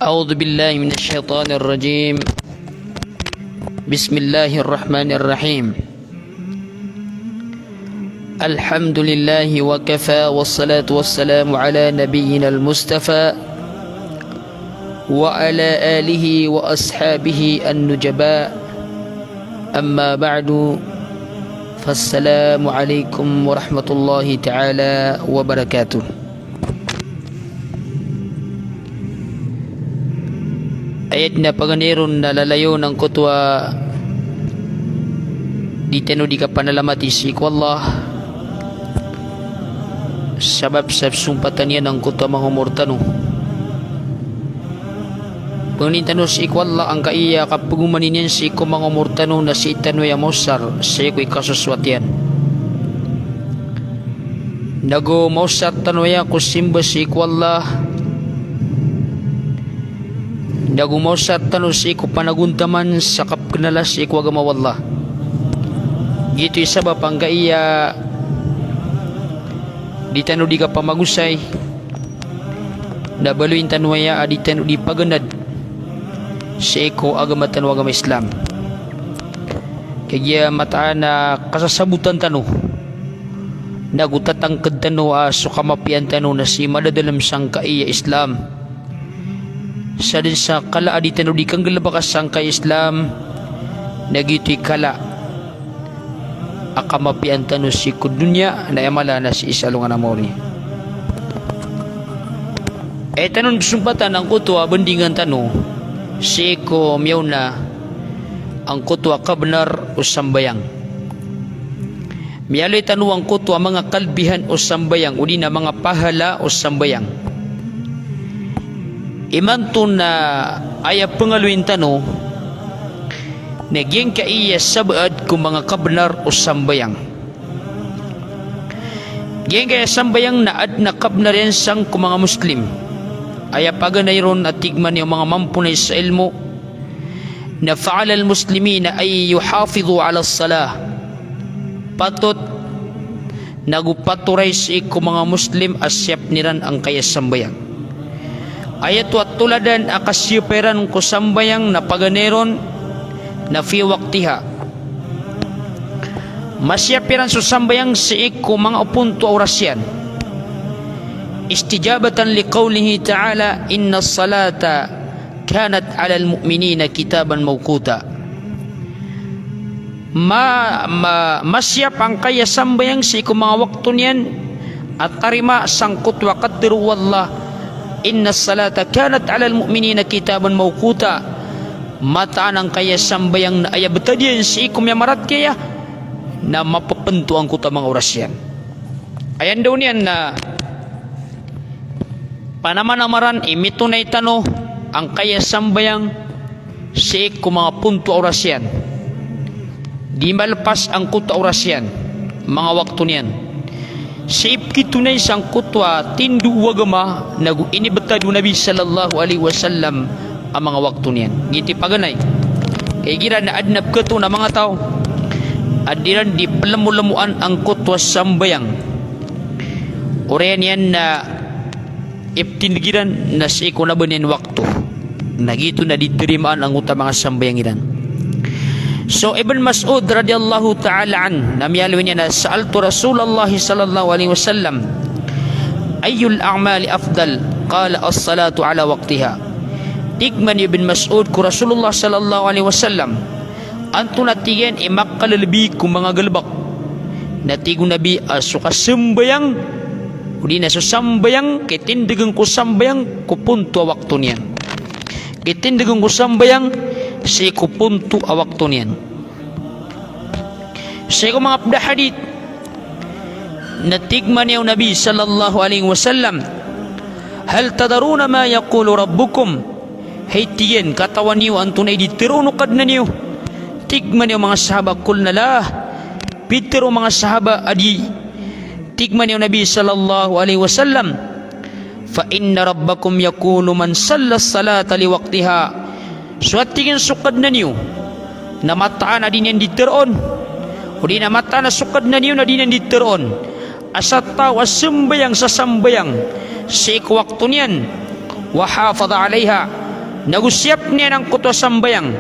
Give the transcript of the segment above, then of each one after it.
أعوذ بالله من الشيطان الرجيم. بسم الله الرحمن الرحيم. الحمد لله وكفى والصلاة والسلام على نبينا المصطفى وعلى آله وأصحابه النجباء. أما بعد فالسلام عليكم ورحمة الله تعالى وبركاته. Ayat na paganiron na lalayo ng kutwa di tenu di kapanalamati si Allah sabab sa sumpatan niya ng kutwa mga umurtano pangintano si Allah ang kaiya kapagumanin niyan si ko mga umurtano na si itano ya mausar sa iko'y kasuswatian nago mausar tano ya kusimba si Allah Nagumosat tanong si ko panaguntaman sa kapkanalas si ko agamawallah. Gito isaba panggaiya di tanu di ka pamagusay nabaluin tanwaya di tanu di paganad si ko agamatan wagama Islam. Kaya mataan na kasasabutan tanu nagutatangkad tanu so kamapian tanu na si madadalam sang kaiya Islam. Sa din sa kala adi tanu di kang galabakas sangka Islam nagito'y kala akamapian tanu si kudunya na yamala na si isalungan amori tanun sumpatan ang kutwa bendingan tanu si ko miyaw na ang kutwa kabenar o sambayang miyaloy tanu ang kutwa mga kalbihan o sambayang udi na mga pahala o sambayang imantun na aya pengaluin tanu nagyeng kaiya sabaad kung mga kabnar o sambayang gyeng kaya sambayang na ad na kabnaren sang kung mga Muslim aya paganayron at tigman yung mga mampunay sa ilmo na fa'ala al-muslimina ay yuhafidhu ala salah patot nagupaturay si kung mga Muslim asyap niran ang kaya sambayang ayat at tuladan akasyuperan ko sambayang na paganeron na fi waktiha masyapiran so sambayang siik ko mga upunto orasyan istijabatan liqawlihi ta'ala inna salata kanat ala almu'minina kitaban mawquta masyap ang kaya sambayang siik ko mga waktu niyan at tarima sangkut wa qaddiru wallah inna salata kanat ala almu'minina kitaban mawquta mataan ang kaya sambayang na aya betadian si ikum ya marat kaya na mapapentu ang kuta mga orasyan ayan daw niyan na panamanamaran imitunay tano ang kaya sambayang si ikum mga punto orasyan di malpas ang kuta orasyan mga waktu niyan Sip kitunay sang kutwa tindu wagama nagu inibetadu Nabi sallallahu alaihi wasallam ang mga waktu niyan. Giti paganay. Kay gira na adnap keto na mga tao. Adiran di pelemu-lemuan ang kutwa sambayang. Orean yan na iptindigiran na si ko na banin waktu. Nagito na ditirimaan ang uta mga sambayang iran. So Ibn Mas'ud radhiyallahu ta'ala an namiyalwin niya na sa'altu Rasulullah sallallahu alaihi wasallam ayyul a'mali afdal qala as-salatu ala waqtiha tigman Ibn Mas'ud ku Rasulullah sallallahu alaihi wasallam anto natigen imakkal lebih ku mga galbak natigo nabi asuka sembayang udi na sambayang kitindigang ku sambayang ku punto waktu niyan kitindigang ku sambayang si kupuntu awaktu niyan saya mga abda hadith natigman niya Nabi sallallahu alaihi wasallam hal tadaruna ma yaqulu rabbukum haytiyen katawan niyo antunay ditirunukad na niyo tigman niyo mga sahaba kulna lah pitiro mga sahaba adi tigman niyo Nabi sallallahu alaihi wasallam fa inna rabbakum yaqulu man salla salata liwaqtiha suatingin sukad na niyo na mataan na din yan diteron o di na mataan na sukad na niyo na din yan diteron asat tao asambayang sa sambayang sa ikwakto niyan wa hafadha alaiha nagusiap niya ng kutwa sambayang,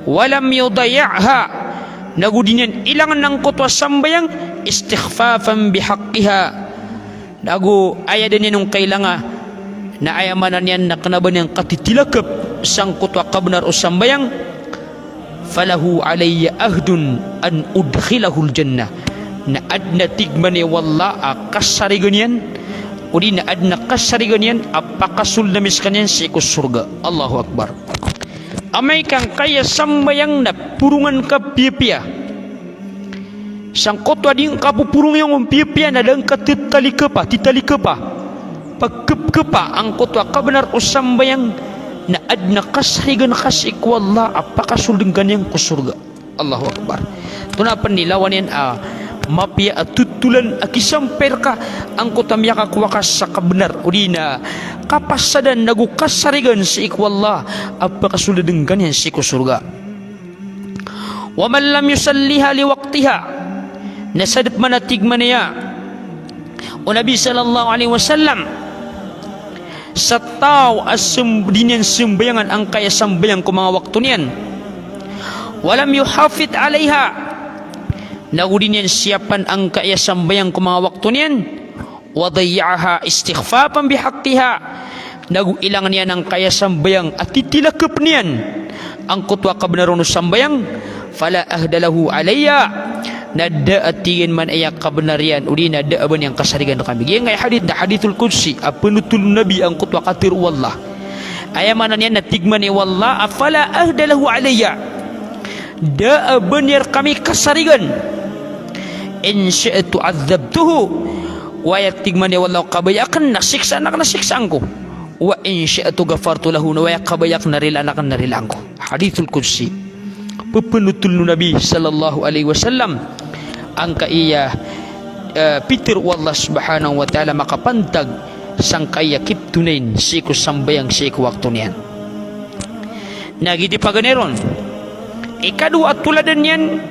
walam yudaya'ha, nagudinyan ilangan ng kutwa sambayang, istighfafan bihaqqiha, nagu ayada niya nung kailanga na ayamanan niyan na kanaban niyang katitilakap sang kutwa kabnar o sambayang, falahu alayya ahdun an udkhilahul jannah, na adna tigman ni walla kasarigan yan, o di na adna kasarigan yan apakasul na miskan yan sa ikus surga. Allahu Akbar. Amay kang kaya sambayang na purungan ka piya-piya, sang kotwa di kapupurung yung piya-piya na dang katitali ka pa pagkep-kepa ang kotwa kabenar o sambayang na adna kasarigan kasikwalla apakasul dengan yang kusurga. Allahu Akbar. Tunapan nilawan yan mapia at tutulan akisamper ka ang kutamya kakwakas sa kabenar o di na kapasadan nagukasarigan sa ikwallah apakasuladeng ganyan si kusurga. Wa man lam yusalliha liwaktiha, nasadap manatigman niya o Nabi sallallahu alaihi wasallam sa tao as dinyan sembayangan ang kaya sambayang ko mga waktu niyan, walam yuhafid alaiha, nagudin yan siapan ang kaya sambayang ko mga waktu niyan, wadayyaha istighfafan bihaqqiha, naguilangan niya ng kaya sambayang at titilakap niyan ang kutwa kabenaron sambayang, fala ahdalahu alayya, nadaatingin man ayak kabenarian uli nadaaban yang kasarigan kami. Yang ngay hadith na hadithul qudsi penutul nabi ang kutwa katir wallah ayamanan niya natigman ni wallah afala ahdalahu alayya, daaban yang kami kasarigan, in syi'tu adzabtuhu, wa yatigman ni wallah kabayakan nasiksa anak nasiksaan ko, wa in syi'tu ghafartu lahu, wa yakabayak naril anak narilaan ko. Hadithul qudsi penutul nabi sallallahu alaihi wasallam ang kaiya pitir wallah subhanahu wa ta'ala makapantag sang kaya kiptunain siku sambayang siku waktu niyan. Nagiti paganeron ikadua at tuladan yan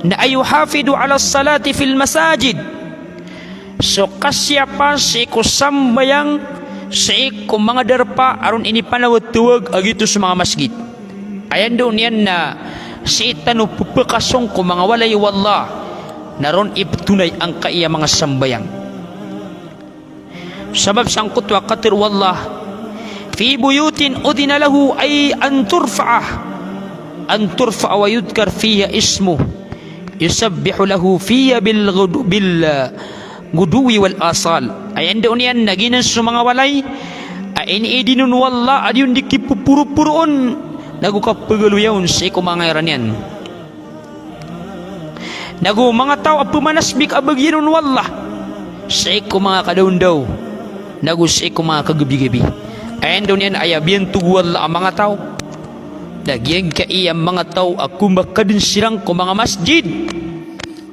na ayuhafidu ala salati fil masajid, so kasyapan siku sambayang siku mga darpa aron ini panawag-tuwag agito sa mga masjid. Ayan doon yan na si itano pupakasong ko mga walay wallah naron iptunay ang kaiya mga sambayang. Sabab sang kutwa katir wallah fi buyutin udina lahu ay an turfa'a wa yudkar fiya ismu yusabbihu lahu fiya bil guduwi wal asal. Ayan doon yan naginan sa mga walay ayin idinun wallah adyun dikipupuro-puroon nagukapagaluyawn sa ikumangayaran yan. Nagu mga tao apumanasbik abagyanon wallah sa iku mga kadaundaw, nagu sa iku mga kagabi-gabi. Ayan doon yan ayabiyan tuguwala ang mga tao, nagyang kaiyang mga tao akumakadin sirang ko mga masjid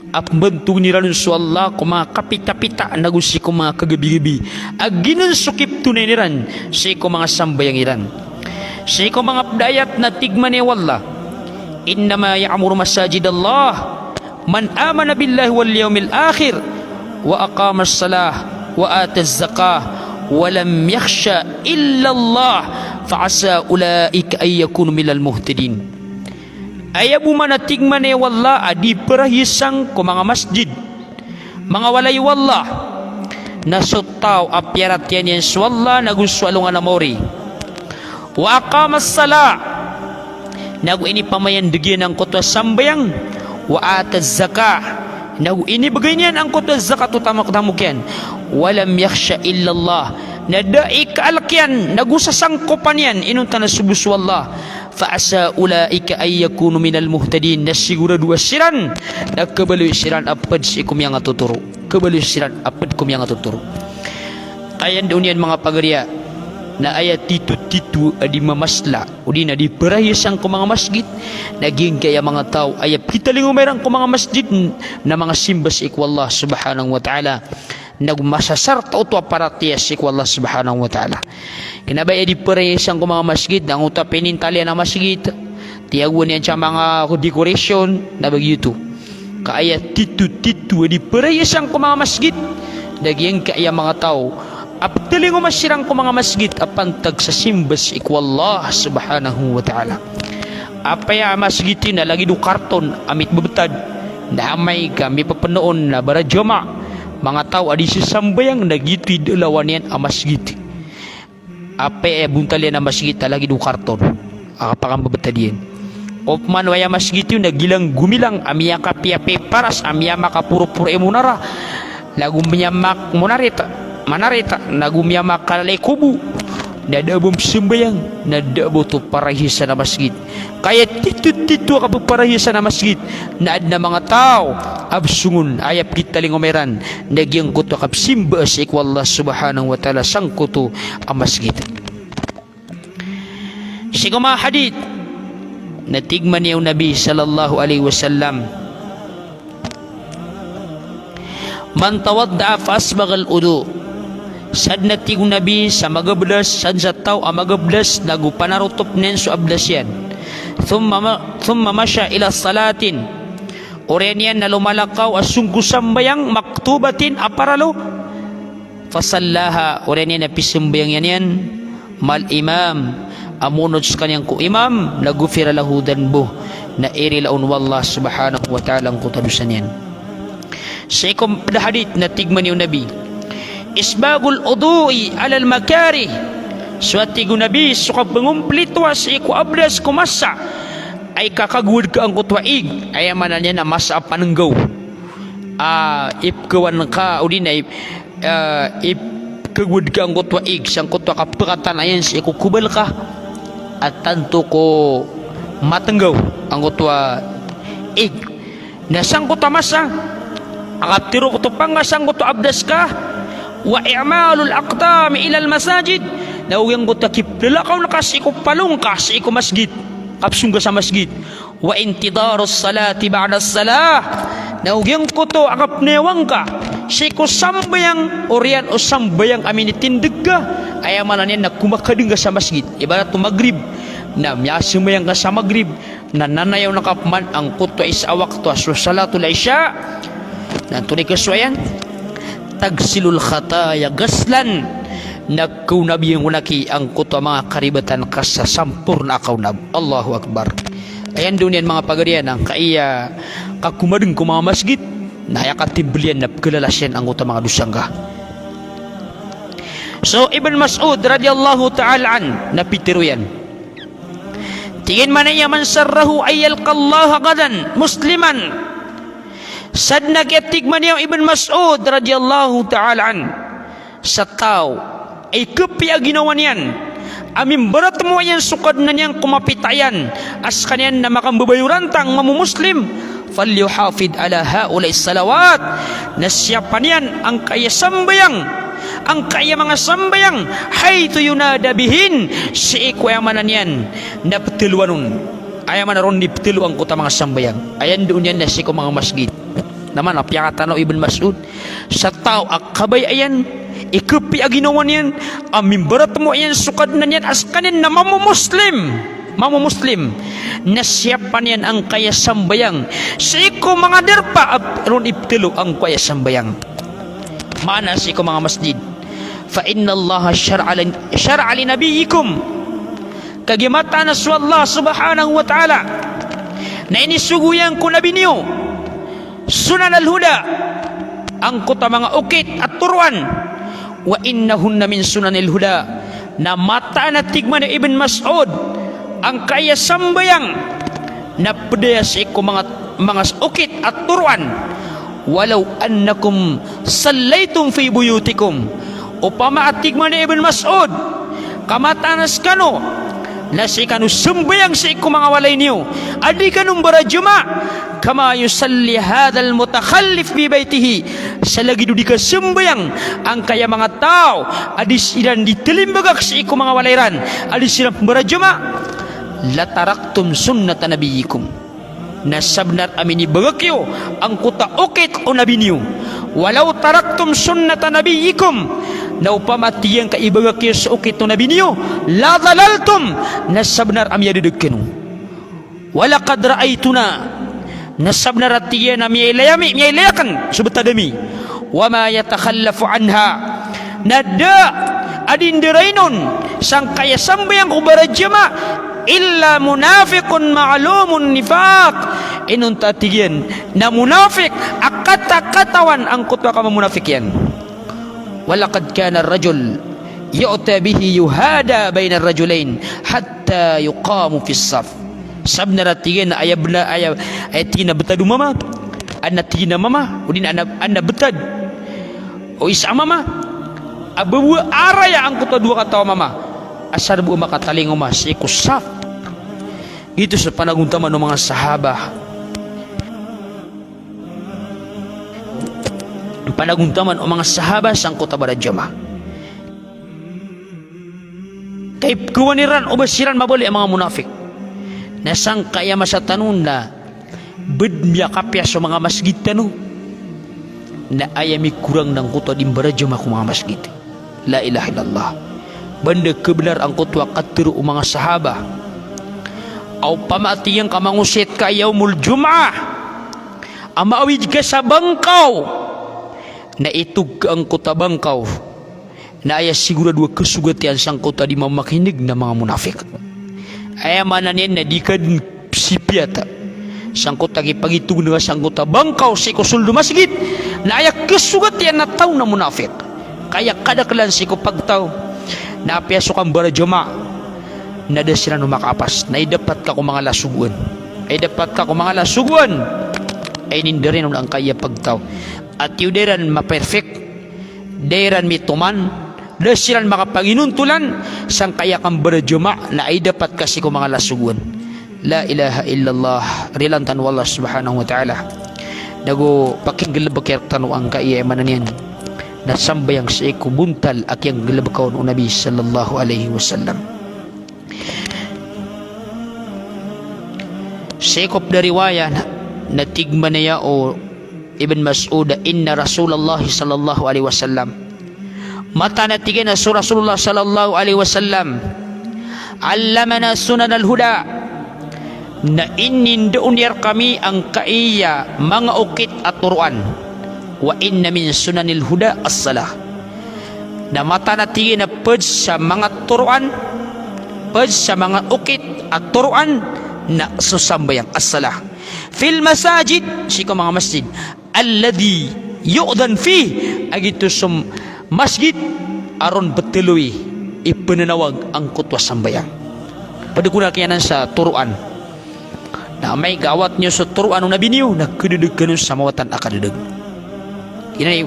apbantug nilalun sa Allah ko mga kapita-pita nagu sa iku mga kagabi-gabi aginan sukip tunay niran sa iku mga sambayang iran. Siko mga pdayat na tigman ni wallah, innama ya'muru masajid Allah man amana billahi wal yawmil akhir wa aqama as-salah wa ata az-zakah wa lam yakhsha illa Allah fa asa ulaika ay yakunu minal muhtadin. Ayabu man tigman ni wallah adi perahisang ko mga masjid mga walay wallah nasutaw apyarat yan yan swalla naguswalungan na mori wa aqamas sala nagu ini pamayan degyan ang kutwa sambayang, wa ataz zakah nagu ini beginian ang kutwa zakat utama kutamukyan, walam yakhsha illallah nadai kaalakyan nagu sasangkopan yan inunta na subus wallah fa asa ulaika ay yakunu minal muhtadin, nasigura dua siran nakabaloy siran apad si ikum yang atuturo, kabaloy siran apad kum yang atuturo. Ayan doon yan mga pagariya na ayat titu-titu adi mamasla udi na di perayasang ko mga masjid naging kaya mga tao ayat kita lingumerang ko mga masjid na mga simbas ikwallah subhanahu wa ta'ala nagmasasar tao to aparatias ikwallah subhanahu wa ta'ala kinabaya di perayasang ko mga masjid nang utapinin talian na masjid tiyaguan yan siya mga decoration na bagito kaayat titu-titu adi perayasang ko mga masjid naging kaya mga tao apteling masirang ko mga masjid apantag sa simbas ikwallah subhanahu wa ta'ala. Apa ya masjid na lagi do karton amit bebetad na amay kami papanoon na barajama mga tao adi sisambayang nagiti dalawan yan ang masjid. Apa ya buntalian ang masjid na lagi do karton apakang bebetad yan. Opman waya masjid yun nagilang gumilang amia kapiape paras amia makapuro-puro emunara lagu menyamak manarita lagu menyamak kalay kubu nada bom sembayang nada boto parahisan na masjid kaya titu ka parahisan na masjid na adna mga tao absungun ayap kita lingomeran nagyang kuto kap simba sa ikwallah subhanahu wa ta'ala sang kuto ang masjid. Sigama hadith natigman niya Nabi sallallahu alaihi wasallam man tawadda fa asbagha al-wudu sad natig Nabi sa magablas sad sa tao ang magablas nagu panarutop nen so ablasyan thumma masya ila salatin orenian na lumalakaw asunggu sambayang maktubatin aparalo fasallaha orenian na pisambayang yan mal imam amunod sa kanyang ku imam nagufira lahu danbo na iri laun wallah subhanahu wa ta'ala ang kutadusan yan. Sa ikom hadith na tigman yung Nabi isbagul udu'i alal makari suwati gu Nabi suka pangumplitwa sa iku abdas kumasa ay kakagud ka ang kutwaig ay manan yan na masa panenggaw ipkawan ka o din ay ipkagud ka ang kutwaig sang kutwa kapakatan ayan sa iku kubal ka at tanto ko matenggaw ang kutwa ig nasang kutwa masa ang tiro ko to pangasang ko to abdas ka wa i'malul aqdam ila al masajid nawang ko takip lakaw na kasi ko palong kasi ko masjid kapsung ka sa masjid wa intidarus salati ba'da salah nawang ko to akap newang ka si ko sambayang orian o sambayang amin itindig ka ay amanan yan na kumakading ka sa masjid ibarat to magrib na miyasumayang ka sa magrib na nanayaw na kapman ang kuto isa wakto so salatul isya na tunay kaswayan tagsilul khataya gaslan nagkunab yung unaki ang kuto mga karibatan kasasampur na kaunab. Allahu Akbar. Ayan doon yan mga pagarian ang kaya kakumadeng ko mga masjid na yakatiblian na pagkalalasyan ang kuto mga dusangga. So Ibn Mas'ud radiyallahu ta'ala an napitiro yan tingin man ay man sarrahu ayyalqallaha gadan musliman sad nagyatigman niya Ibn Mas'ud radiyallahu ta'ala an sa tao ay kapya ginawa niyan amin barat mo yan sukad na niyang kumapitayan as kanyan na makambabayurantang mamumuslim falyuhafid ala haulay salawat nasyapan yan ang kaya sambayang ang kaya mga sambayang hayto yunadabihin si ikwayamanan yan na petiluanun ayaman ron di petilu ang kuta mga sambayang ayan doon yan na si ko mga masjid naman apyakatan o Ibn Mas'ud sa tao akabay ayan ikapi aginawan yan amimbarat mo ayan sukad na yan as kanin na mamumuslim nasyapan yan ang kaya sambayang sa iko mga derpa ron iptilo ang kaya sambayang mana sa iko mga masjid fa inna Allah syar'a li nabiyikum kagimata na su Allah subhanahu wa ta'ala na inisuguyang ko nabi niyo sunan al-huda ang kuta mga ukit at turuan wa innahunna min sunan al-huda na mata na tigman ni Ibn Mas'ud ang kaya sambayang na pedayas ko mga ukit at turuan walau annakum sallaytum fi buyutikum upama at tigman ni Ibn Mas'ud kamatanas kano nasi kanu sembayang sa iku mga walay niyo adi kanong barajuma kama yusalli hadal mutakhallif bi baitihi sa lagi do di ka sembayang ang kaya mga tao adis ilan ditelimbagak sa iku mga walayran adis ilan barajuma lataraktum sunnata nabiyikum nasabnat amini bagakyo ang kuta okit o nabi niyo walau taraktum sunnata nabiyikum na upamatiyang kaibagakyo sa ukit o nabi niyo la dalaltum nasabnar amya didagkino walakad ra'aytuna nasabnar atiya na miyailayakan subutadami wama yatakhallafu anha nada adin dirainon sang kaya sambayang ko barajama illa munafiqun ma'lumun nifaq inun tatigyan na munafik akata-katawan ang kutwa ka munafik yan. Walaqad kana ar-rajul yu'ta bihi yuhada bainar rajulain hatta yuqamu fis saf. Sabna ratigyan na ayabna ayatina betadu mama anna tina mama udin anna betad o isa mama abu araya ang kutwa dua kata mama asar bu makataling uma si kusaf. Itu sa panaguntaman ng mga sahaba. Panaguntaman ng mga sahaba sang kota barajama. Kay kuwaniran o basiran mabali ang mga munafik. Nasang kaya masatanun na bedmya kapya sa mga masjid tanu na ayami kurang ng kota din barajama kung mga masjid. La ilaha illallah. Banda kebenar ang kotwa katero o mga sahaba. Aw pamatiyang kamangusit ka yaumul jum'ah amaawid ka sa bangkaw na itug ang kota bangkaw na aya siguro dua kesugatian sang kota di mamakinig na mga munafik aya mananin na di ka sipiata sang kota gipagitug na sang kota bangkaw si kusuldo masjid na aya kesugatian na tao na munafik kaya kadaklan si kupagtaw na apiaso kang barajama nada sila no makapas na idapat ka kung mga lasuguan ay dapat ka kung mga lasuguan ay nindarin ang kaya pagtaw at yuderan ma-perfect deran mituman da sila makapanginuntulan sang kaya kang berjuma na ay dapat kasi kung mga lasuguan. La ilaha illallah rilantan wallah subhanahu wa ta'ala dago pakinggalabakir tanu ang kaya mananian na sambayang sa ikubuntal akyang galabakaw ng Nabi sallallahu alaihi wasallam. Sekop dari riwayat na tigman niya o Ibn Mas'ud inna Rasulullah sallallahu alaihi wasallam mata natigan na Rasulullah sallallahu alaihi wasallam allamana sunan al-huda na inindoon kami ang kaiya mga ukit at turuan wa inna min sunanil huda as-salah na mata natigan na pud sa mga turuan pud sa mga ukit at turuan na susambayang as-salah fil masajid siko mga masjid alladhi yu'dhan fi agito sum masjid aron beteluy ipenanawag ang kutwa sambayang pada kuna kiyanan sa turuan na may gawat nyo sa turuan ng nabi niyo nagkududug ganun sa mawatan akadudug inay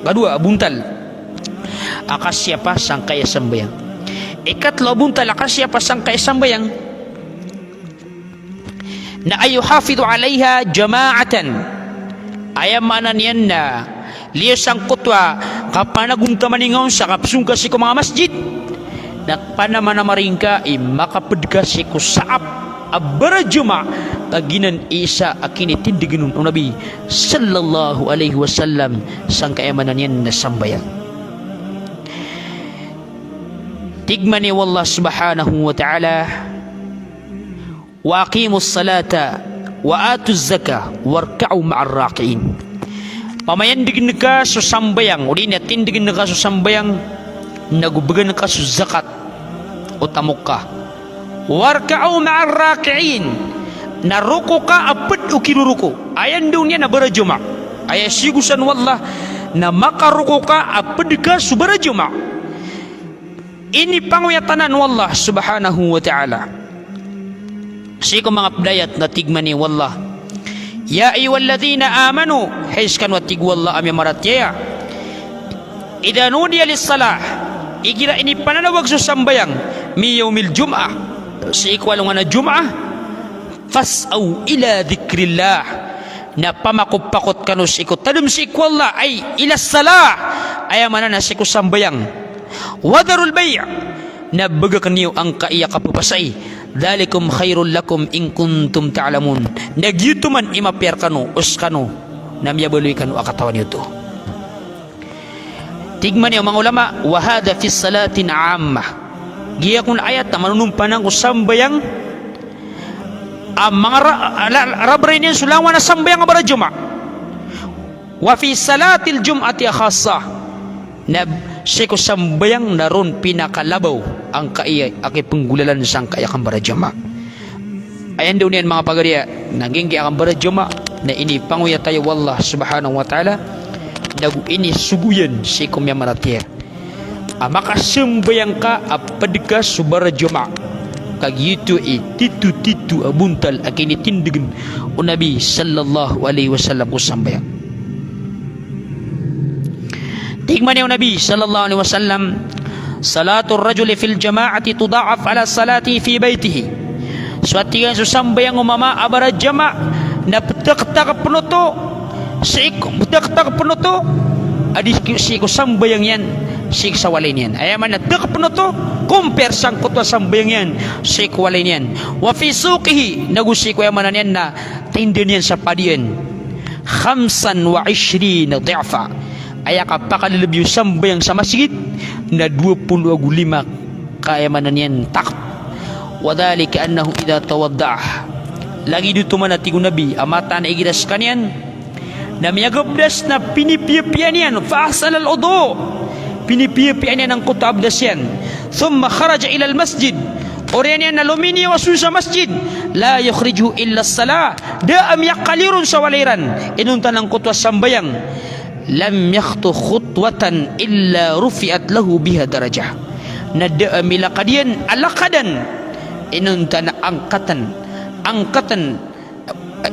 kadua buntal akasya pa sang kaya sambayang ikatlo buntal akasya pa sang kaya sambayang na ayu hafidu alaiha jama'atan ayamanan yan na liyas ang kutwa kapanaguntaman ingaw sa kapsungka si mga masjid na panamanamaring ka makapudka si kusaap abarajuma taginan isa akini tindigin ng Nabi sallallahu alaihi wasallam sang kaayamanan yan na sambayan tigmani wallah subhanahu wa ta'ala wa aqimus salata wa atuz zakah warka'u ma'ar raqiin pamayandigin ka sa sambayang uli na tindigin ka sa sambayang nagubagan ka sa zakat o tamok ka warka'u ma'ar raqiin naruko ka apad o kinuruko ayan daw niya na barajuma ay sigusan wallah na makaruko ka apad ka sa barajuma ini panguyatanan wallah subhanahu wa ta'ala siko mga pdayat na tigmani wallah ya ayyuhalladhina amanu hiskan wa tigwallah amya maratyaya idha nudiya lissalah igira ini pananawag sa sambayang mi yawmil jum'ah siko alungan na jum'ah fas'aw ila dhikrillah na pamakupakot kanus ikot tadum siko wallah ay ila salah ayamana na siko sambayang wadarul bay' na bagakan niyo ang kaiya kapupasay dalikum khairul lakum in kuntum ta'lamun nagyuto man imapiar kanu us kanu namyabuloy kanu akatawan yuto tigman niyo mga ulama wa hadha fi salatin amma giya kun ayat na manunumpanang usambayang mga rabray niyan sulawan na sambayang abara juma wa fi salatil jum'ati khassa na Siko sambayang naron pinakalabaw ang kaya aki penggulalan sang kaya kang barajama. Ayan daw niyan mga pagariya, naging kaya kang barajama na ini panguya tayo wallah subhanahu wa ta'ala, nagu ini suguyan siko miya maratir. Maka sambayang ka apadka subarajama. Kag itu titu abuntal akini tindigan o Nabi sallallahu alaihi wasallam ko sambayang. Tigman yung Nabi sallallahu alaihi wasallam, salatul rajuli fil jama'ati tuda'af ala salati fi baytihi. Suatigan susambayang umama abara jama' na petak-tak penuto sik petak-tak penuto adi si ko sambayang yan sik sawalin yan ayaman na tak penuto compare sang kutwa sambayang yan sik walin yan wa fi suqihi nagusi ko yaman yan na tindihan yan sa padian 25 dhi'fa aya kapakalilabyo sambayang sa masjid na 25 kayamanan yan tak. Wadhalika annahu idha tawadda'ah lagi dito man atigo Nabi amata na igidas kanyan na miyagabdas na pinipiyapian yan fa'asal al-udu pinipiyapian yan ang kutabdas yan thumma kharaja ila al-masjid oriyan yan na lumini wasu sa masjid la yukhrijuhu illa as-salah da'am yakalirun sa waliran inuntan ang kutwa sambayang lam yakhtu khutwatan illa rufi'at lahu biha darajah na da'am milakadian alakadan inunta na angkatan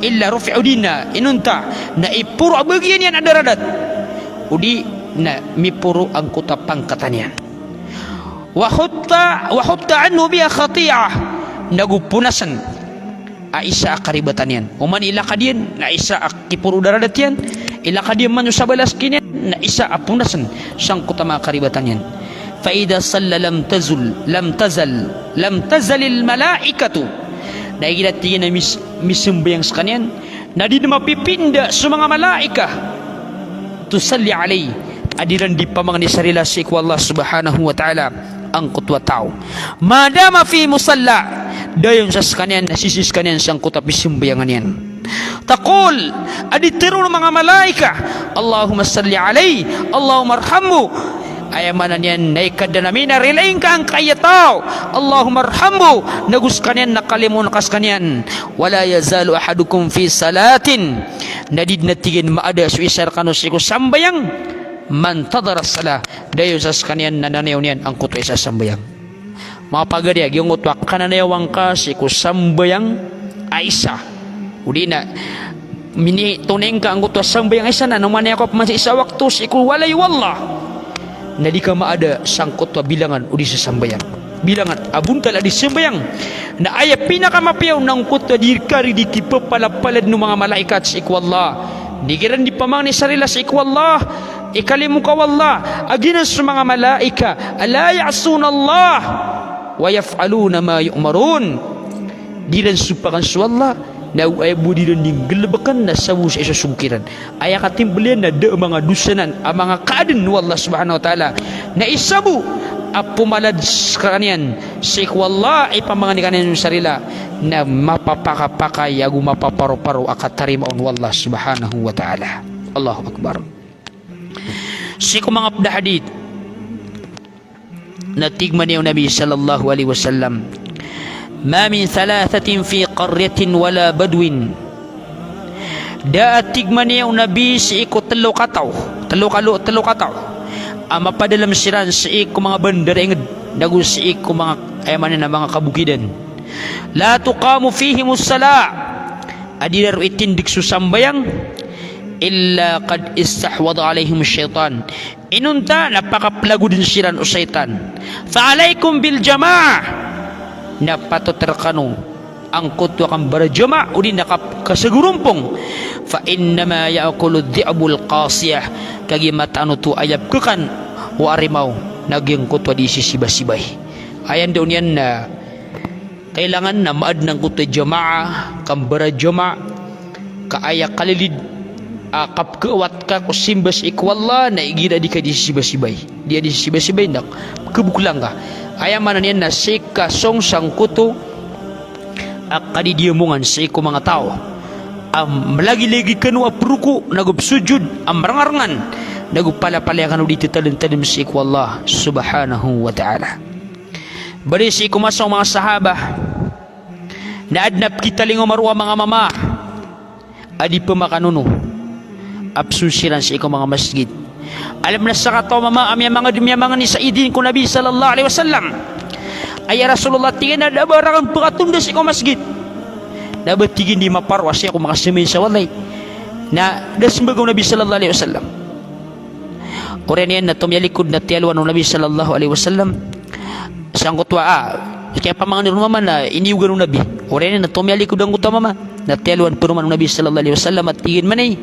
illa rufi'u dina inunta na ipuro bagian yan ada radat udi na mipuro ang kuta pangkatan yan wa hutta anhu biha khati'ah nagupunasan aisa karibatan yan uman ilakadian na isa akipuro daradat yan ilakadian man sa balas kinyan na isa apunasan sang kuta mga karibatan yan. فإذا صلى لم تزل الملائكة naigilat tingin na misimbayang sa kanyan na di na mapipinda sa mga malaika tusalli alay adiran di pamang ni sarila si Allah subhanahu wa ta'ala ang kutwa tao madama fi musalla dayon sa kanyan nasisis kanyan sang kutwa misimbayangan yan taqul aditiru ng mga malaika Allahumma salli alay Allahumma arhamhu ayamanan yan naikad na namin na relayin ka ang kaya tao Allahumma arhamhu nagus kanyan nakalimun kas kanyan wala yazalu ahadukum fi salatin nadid natigin maada su isar kanusiku sambayang man tadara salah dayo sa kanyan nananayaw niyan ang kuto isa sambayang mga pagadiag yung utwak kananayawang ka siku sambayang aisa udi na mini tuneng ka ang kuto sambayang aisa na naman ako masih isa waktu siku walay wallah na di ka maada sangkot wa bilangan udi sa sambayang bilangan abuntal adi sambayang na aya pinakamapiyaw ng kutwa dirkari di kipapalapalad ng mga malaikat sa ikwallah digiran di pamang ni sarila sa ikwallah ikalimu ka wallah aginan sa mga malaika ala ya'suna Allah wa yaf'aluna ma yu'marun dilan supakan sa Allah na ay budi dan ninggelabakan na sawu sa isa sungkiran ay katimbalian na da mga dusanan ang mga kaaden wallah subhanahu wa ta'ala na isabu apumalad kanyan si wallah ay pamangani kanyan yung sarila na mapapakapakay agu mapaparo-paro akatarimaon wallah subhanahu wa ta'ala. Allahu Akbar. Si mga abda hadith na tigman niyo Nabi sallallahu alaihi wasallam ma min thalathatin fi qaryatin wala badwin daat tigman niya Nabi si iko telo kataw ama padalam siran si iko mga bandar inged dagu si iko mga ayaman na mga kabukidan la tuqamu fihimus sala adirar itindik susambayang illa qad istahwada alaihim syaitan inunta napakaplago din siran o syaitan fa alaikum bil jamaah na patoterkano ang kutwa kang barajama udi nakasigurumpong fa innama ya'kulu dhi'bul qasiyah kagi matano tu ayab kekan wa arimaw naging kutwa di sisibay-sibay ayan daw niyan na kailangan na maad ng kutwa jamaah kang barajama kaaya kalilid akap kewat ka kusimbas ikwallah na igida di ka di sisibay-sibay dia di sisibay-sibay nak kebukulang ka ayaman niyan na sika song sangkuto akadi diamungan sa iko mga tao lagi-lagi kanu apruku nagubsujud ang marangarangan nagupala-palayakan ulit talim-talim si iku Allah subhanahu wa ta'ala. Bari si iku masang mga sahabah na adnap kita lingo marua mga mama adi pemakanuno absusiran si iku mga masjid. Alam na sa kataw mama amya mga dumyamangan ni Saidin ko Nabi sallallahu alaihi wasallam ay Rasulullah tingin na dabarang pagkatunda si iku masjid dapat tigin di maparwa siya kung makasimin sa walay na dasmbagaw Nabi sallallahu alaihi wasallam. Oren yan na tumyalikod na tiyaluan ng Nabi sallallahu alaihi wasallam sangkot wa kaya pamangan ni mama na iniugan ng Nabi. Oren yan na tumyalikod ang utama mama na tiyaluan po naman ng Nabi sallallahu alaihi wasallam at tigin man ay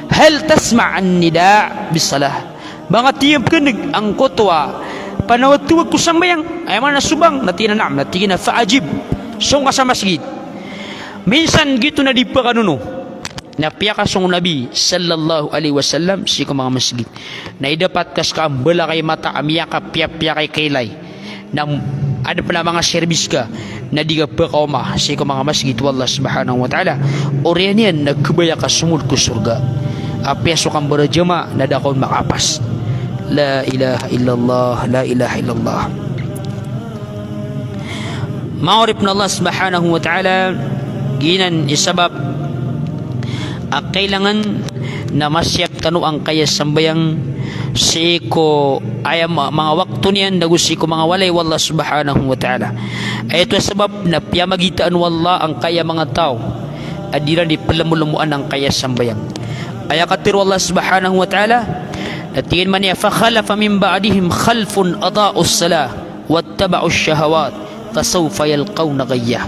hal tasma'an nida bisalah mga tiyam kanig ang kotwa panawatuwag ko sambayang ay man nasubang natinanam natigin na faajib song ka sa masjid. Minsan gitu na di pa kanuno na piyakasong Nabi sallallahu alaihi wasallam si mga masjid na idapat kas ka ambala kay mata amya ka piya kay kailay na ada pala mga service ka na di ka pa kauma si mga masjid wallah subhanahu wa ta'ala oriyan yan nagkabaya ka sumul ko surga apyaso kang berjama na dakon makapas. La ilaha illallah, la ilaha illallah. Ma'arif na Allah subhanahu wa ta'ala ginan isabab kailangan na masyap tanu ang kaya sambayang siko ay mga waktu niyan nagusi ko mga walay wallah subhanahu wa ta'ala. Ay ito sabab na piyamagitaan wallah ang kaya mga tao adiran di palamulamuan ang kaya sambayang. Ay katir wallah subhanahu wa ta'ala natingin man niya fakhalafa min ba'dihim khalfun adaa'us salah wattaba'us syahawat fasawfa yalqawna ghayya.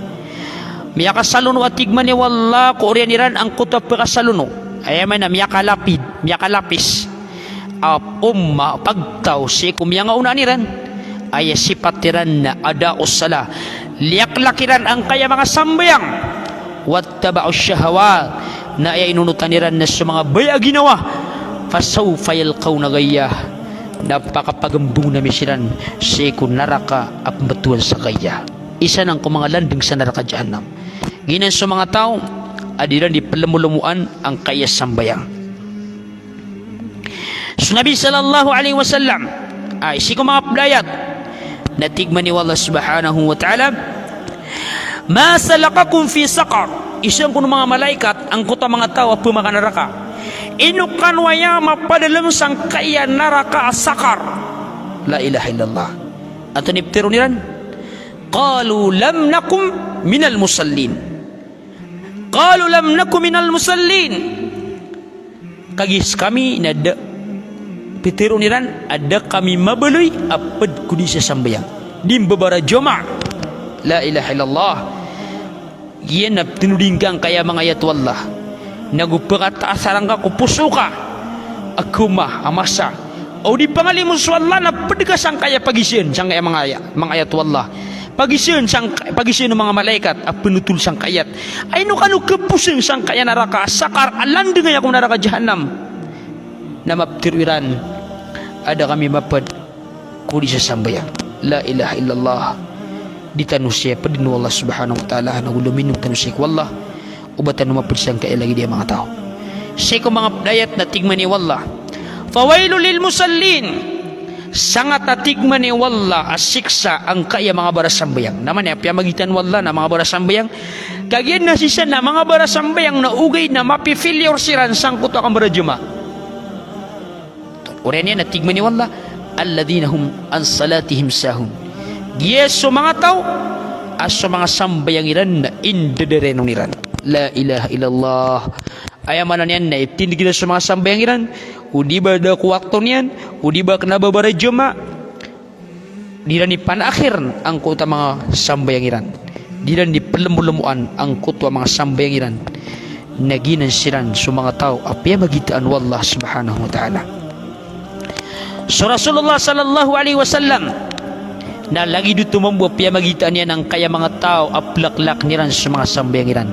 Miya kasaluno at tigman niya wallah ko orianiran ang kutap kasaluno ay man na miya kalapid miya kalapis pagtaw si kumya nga unaniran ay sipatiran na adaa'us salah liyaklakiran ang kaya mga sambayang wattaba'us syahawat na ay inunutaniran na sa mga baya ginawa fasawfa yalqawna ghayya napakapagambong na misiran si kunaraka at batuan sa kaya isa ng mga landing sa naraka jahannam ginan sa mga tao adiran di palamulamuan ang kaya sambayang. So Nabi sallallahu alaihi wasallam ay si mga playat natigman ni Allah subhanahu wa ta'ala ma salakakum fi saqar isang kuno mga malaikat ang kuta mga tao at pumaka naraka inukan waya mapadalam sang kaya naraka sakar. La ilaha illallah. At niptiro niran qalu lam nakum minal musallin qalu lam nakum minal musallin kagis kami nada pitiro niran ada kami mabeloy apad kudi sa sambayang dim babara joma. La ilaha illallah. Yan na tinudinggang kaya mga ayat wallah nagupakat asarang ka kupuso ka akuma amasa o di pangali mo sa wallah na padikas ang kaya pagisin sang kaya mga ayat wallah pagisin ng mga malaikat at pinutul sang kayat ay no kanu kepusin sang kaya naraka sakar alandeng nga kung naraka jahannam na maptiriran ada kami mapad kudi sa sambayang. La ilaha illallah. Ditanusya padinu Allah subhanahu wa ta'ala na ulumin ng tanusya wallah ubatan mapirsang kaya lagi dia mga tao siya ko mga dayat na tigman ni wallah fawailu lil musallin sangat na tigman ni wallah asiksa ang kaya mga barasambayang naman ya piyamagitan wallah na mga barasambayang kagyan na sisa na mga barasambayang na ugay na mapifilyar siran sangkot akang barajuma oran yan na tigman ni wallah alladhina hum an salatihim sahun. Yes, so mga tao as so mga sambayang iran na indederenong iran. La ilaha illallah. Ayamanan yan na itindig na sa mga sambayang iran udi ba da kuwakto niyan udi ba kanababara juma di ran ipanakhir ang kuta mga sambayang iran di ran ipalumuluan ang kutwa mga sambayang iran naginan siran sa mga tao apya magitaan wallah subhanahu wa ta'ala. So Rasulullah sallallahu alaihi wasallam na lagi dito mambuwa piyamagitan niya ng kaya mga tao aplaklak niran sa mga sambayang iran.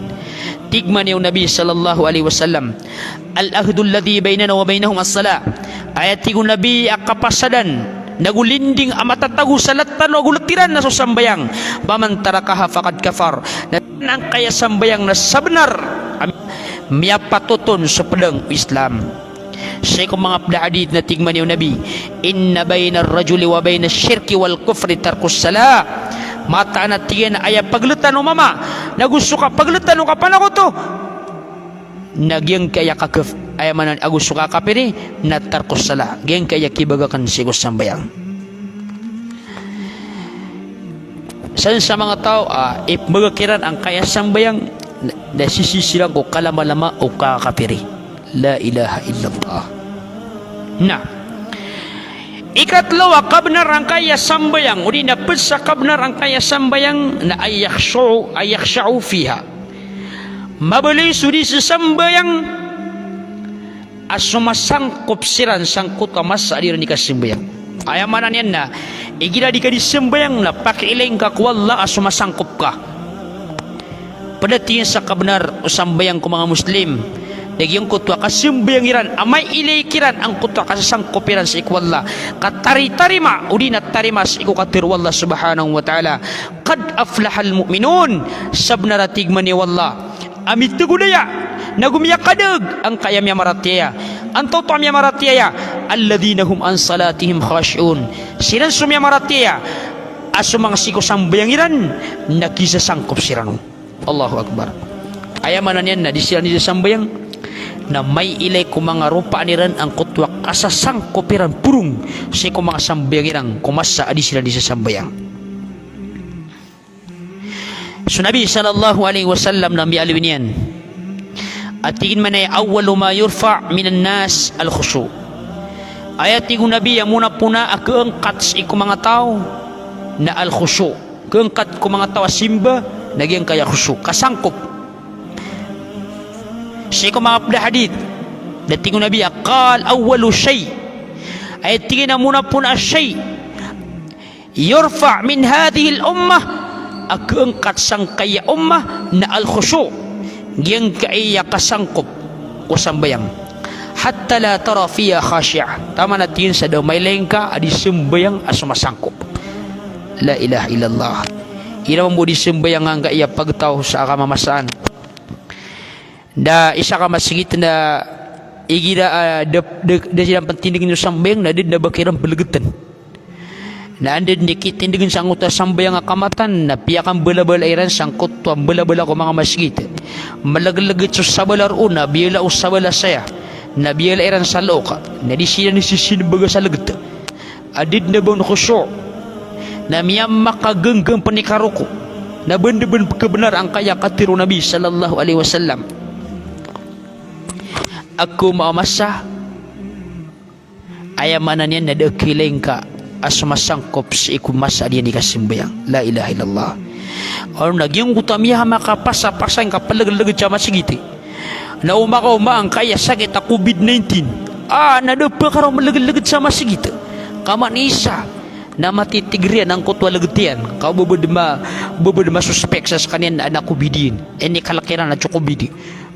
Tigman niya Nabi sallallahu alaihi wasallam al-ahdul ladhi bainana wa bainahum as-salah ayat tigun Nabi akapasadan nagulinding amatatagu salatan o gulatiran na sa sambayang paman tarakaha faqad kafar na ang kaya sambayang na sabenar miyapatuton sa pedang Islam Saya ko mga hadith na tigman yung Nabi, inna bayna ar-rajuli wa bayna ash-shirki wal kufri tarkus salah. Mata na tigyan na aya paglutan o mama, nagusto ka paglutan o kapan ako to, nagyang kaya kakaf aya manan agusto ka kapiri na tarkus salah, gyang kaya kibagakan sigos sambayang. San sa mga tao ipmagakiran ang kaya sambayang nasisisilang ko kalama-lama o kakapiri. La ilaha illallah. Na ikatlo, kabnar ang kaya sambayang uli na sa kabnar ang kaya sambayang na ayakhsha'u fiha, mabali sudi sa sambayang sumasangkop siran sangkot kamas sa aliran ni kasambayang. Ayamanan yan na igira di ka di sambayang na pakiiling ka kuwala sumasangkop ka. Padatingin sa kabnar o sambayang ko mga Muslim, nagyang kutwa kasambayang iran amay ilikiran ang kutwa kasasangkopiran sa ikwalla katari-tarima udi na tarima sa iku katirwalla subhanahu wa ta'ala. Qad aflahal mu'minun sabna ratigman ni wallah amit tugudaya nagumiyakadag ang kayamya maratiyaya ang totoamya maratiyaya alladhina hum an salatihim khashi'un, sinan sumya maratiyaya asumang sikosambayang iran nakisasangkop sirano. Allahu Akbar. Ayamanan yan na di sila nisasambayang na may ilay ko mga rupa niran ang kutwa kasasangkopiran purung si ko mga sambayang irang kumasa adi sila di sasambayang. So Nabi sallallahu alaihi wasallam na mialwin yan at tingin man ay awalu ma yurfa minan nas al khusyu, ayat tingin Nabi muna puna keengkat si ko mga tao na al khusyu, keengkat ko mga tao simba nagyang kaya khusyu kasangkop. Syekh mga hadith na tingin Nabi qal awwalu shay, ay tingin na muna po na shay yurfa min hadhihi al-ummah, agangkat sang kaya ummah na al-khusyu, giyang kaya kasangkop o sambayang hatta la tara fiya khashi'a, tama na tingin sa daw may lengka adi sambayang asumasangkop. La ilaha illallah. Ina mo di sambayang nga iya pagtaw sa akamamasaan da isa ka masigit na igira da silang pentindigin yung sambayang na din na bakirang balagutan na andin dikitindigin sang utas sambayang akamatan na piyakan balabala iran sangkot tuang balabala ko mga masigit malagalagit sa sabalar una biyala o sabala saya na biyala iran sa loka na di siya nisisinibaga sa lagat adid na bang khusyu na miyam makagenggang panikaruko na benda-benda kebenar ang kaya katiru Nabi sallallahu alaihi wasallam. Aku maamasa ayamanan yan na dakiling ka asumasangkop sa ikumasa diyan di kasimbayang. La ilaha illallah. Or nagyang utamiya makapasa-pasang kapalag-lagad siya masigiti na umakauma ang kaya sakit na COVID-19 nadapa ka raw malagad-lagad sa masigiti kaman isa na matitigrian ang kutwa lagatian kau bubudma suspek sa kanyan na COVID-19 ini kalakiran na COVID-19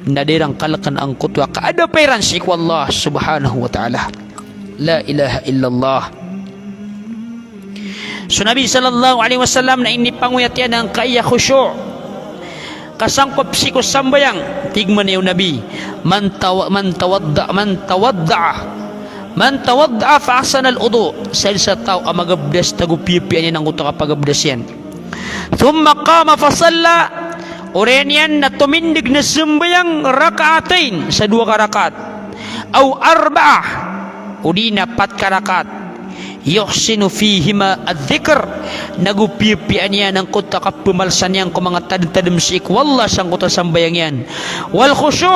na dirang kalakan ang kutwa kaada pairan si Allah subhanahu wa ta'ala. La ilaha illallah. So Nabi sallallahu alaihi wasallam na inipanguyat yan ang kaya khusyu kasangkop si ko sambayang tigman yung Nabi man tawadda fa ahsana al-wudu, sa tao ang magabdas tagupipian yan ang kutwa kapagabdas yan thumma qama fa salla, oren yan na tumindig na sambayang rakaatain sa 2 rakaat aw arba'ah o di na 4 rakaat yuhsinu fihima adh-dhikr, nagupipian yan ang kuta kapumalsan yan kung mga tadam si ikwalla sang kuta sambayang yan wal khusyu,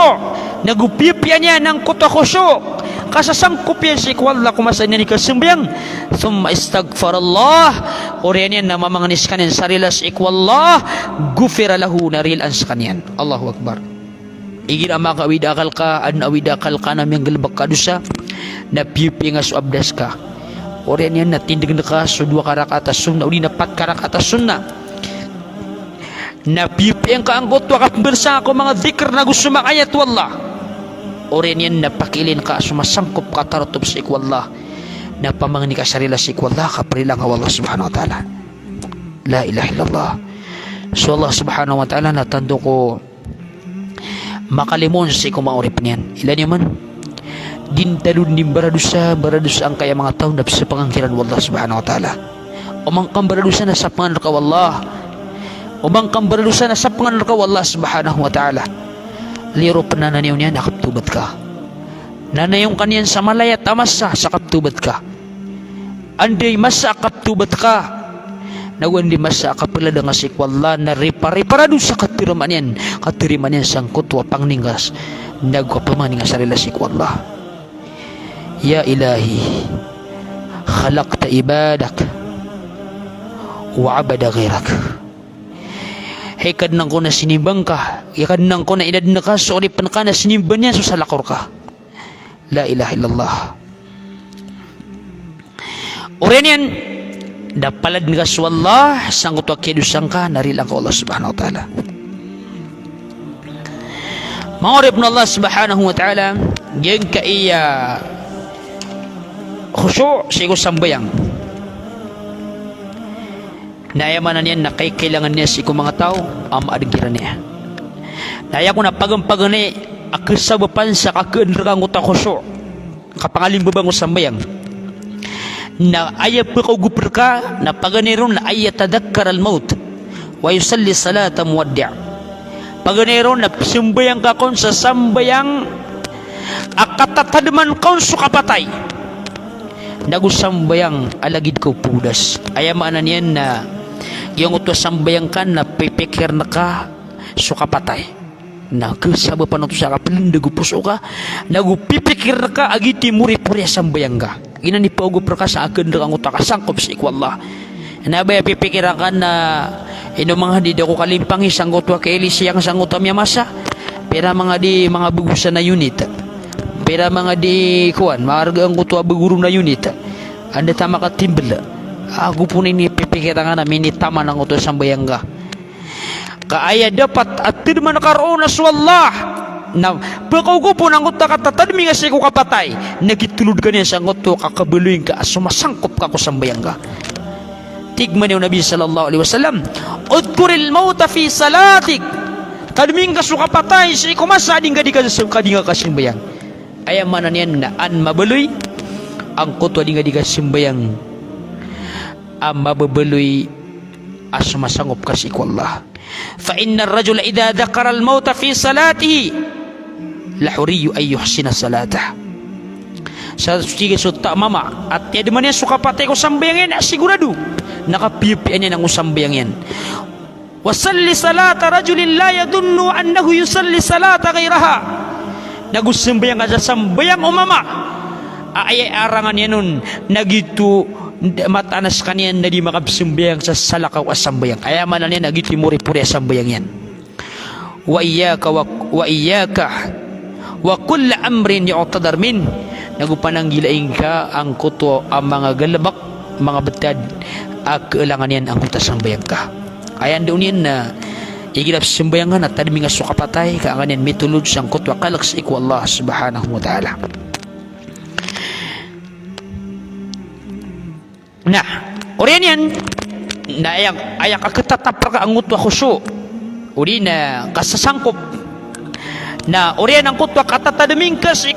nagupipian yan ang kuta khusyu kasasangkop yan si ikwalla kumasan yan ikasambayang thumma istaghfarallah, oren yan na mamanganis kanyan sarilas ikwalla gufira lahu narilan sa kanyan. Allahu Akbar. Igin ang makawidakal ka awidakal ka namang galbak ka dusa na pipi nga suabdas ka oren yan natindig na ka so 2 karakatas sunna uli na 4 karakatas sunna na pipi ang kaanggot wakap bersa ako mga dhikr na gusto makayat wallah oren yan napakilin ka sumasangkop ka taratop sa ikwallah na pamangani ka sarila sa ikwallah kaprilang Allah subhanahu wa ta'ala. La ilaha illallah. So Allah subhanahu wa ta'ala natando ko makalimon sa ikumaurip niyan ilan yaman din talun din baradusa ang kaya mga tao na sa pangangkiran wallah subhanahu wa ta'ala. Umang kang baradusa na sa pangalan ka wallah. Umang kang baradusa na sa pangalan ka wallah subhanahu wa ta'ala. Liro panananiw niya nakaptubat ka. Nanayong kaniyan sa malaya tamasa sa kaptubat ka. Anday masa kaptubat ka. Nawandi masa kapila nga si wallah na riparado sa katiriman yan sangkot wa pangningas nagwapamaningas sa relasik wallah. Ya ilahi khalaqta ibadak wa abada ghairak. Hekad nang ko na sinibang ka, hekad nang ko na edad na ka, so ulipan ka na sinibang niya, so salakor ka. La ilaha illallah. Oren yan, dapalad nga sa wallah, sangkot wa kidusang ka, narilang ka Allah subhanahu wa ta'ala. Ma'arib na Allah subhanahu wa ta'ala, yung ka iya khusyu' sigo sambayang. Nayamanan niya na kailangan niya si mga tao ang maadgiran niya. Naya ko na pagampagan ni akasabapan sa kakendrang utak khusyu' kapangalim babang sambayang. Na ayat pagkauguper ka na paganiron na ayat tadakkar al-maut wa yusalli salata muwaddi'. Paganiron na sambayang ka kon sa sambayang akatatadman kon sa kapatay. Nagusambayang alagid ko pudas. Ayamaan niyan na yung utos sambayang ka na pipikir na ka sa kapatay. Nagkasaba pa na ito sa kapilin, nagupuso ka, nagupipikir na ka, agiti muri-puri sambayang ka. Inanipauguper ka sa akin na ang utak, sangkop sa ikwallah. Nabaya pipikiran ka na mga di ako kalimpang isang utwa kaili siyang sang utam yamasa. Pero mga di mga bugusan na unit. Pero mga di kuan, marga ang utwa buguro na unit. Anda tama ka timbel. Ako po ni pipikiran ka na minitama ng utwa sambayang ka. Kaaya dapat at tirman karoon na swallah na pagkaugo po ng utak at tatadmi nga siya ko kapatay nagitulod ka niya sa utak kakabuloy ka sumasangkop ka ko sambayang ka. Tigman yung Nabi sallallahu alaihi wasallam, udkuril mauta fi salatik, kadming ka sukapatay siya kumasading ka di ka kasimbayang. Ayamanan yan na an mabuloy ang kutwa di ka simbayang ang mabubuloy as sumasangkop ka si Allah. فإن الرجل إذا ذكر الموت في صلاته لحري أن يحسن صلاته. Sa sige sutta mama at ya dimana suka patay ko sambayang yan sigurado nakapipian niya ng sambayang yan. Wasalli salata rajulin la yadunnu annahu yusalli salata ghayraha. Nagusambayang ka sa sambayang o mama ay arangan yan nun nagito matanas kaniyan na di makabsambayang sa salakaw as sambayang. Ayaman na niya nagiti muri-puri as sambayang yan. Wa iyaka wa kulla amrin yu'tadar min. Nagupananggilaing ka ang kuto ang mga galabak, mga betad kailangan yan ang kutas sambayang ka. Ayan doon yan na igilap sambayang ka na tadmi nga sukapatay kaangan yan mitulod sang kuto kalak sa iku Allah subhanahu wa ta'ala. Nah, orian yan na ayak katatapar ka ang utwa khusyu. Uri na kasasangkop na orian ang kutwa katatadaming ka sa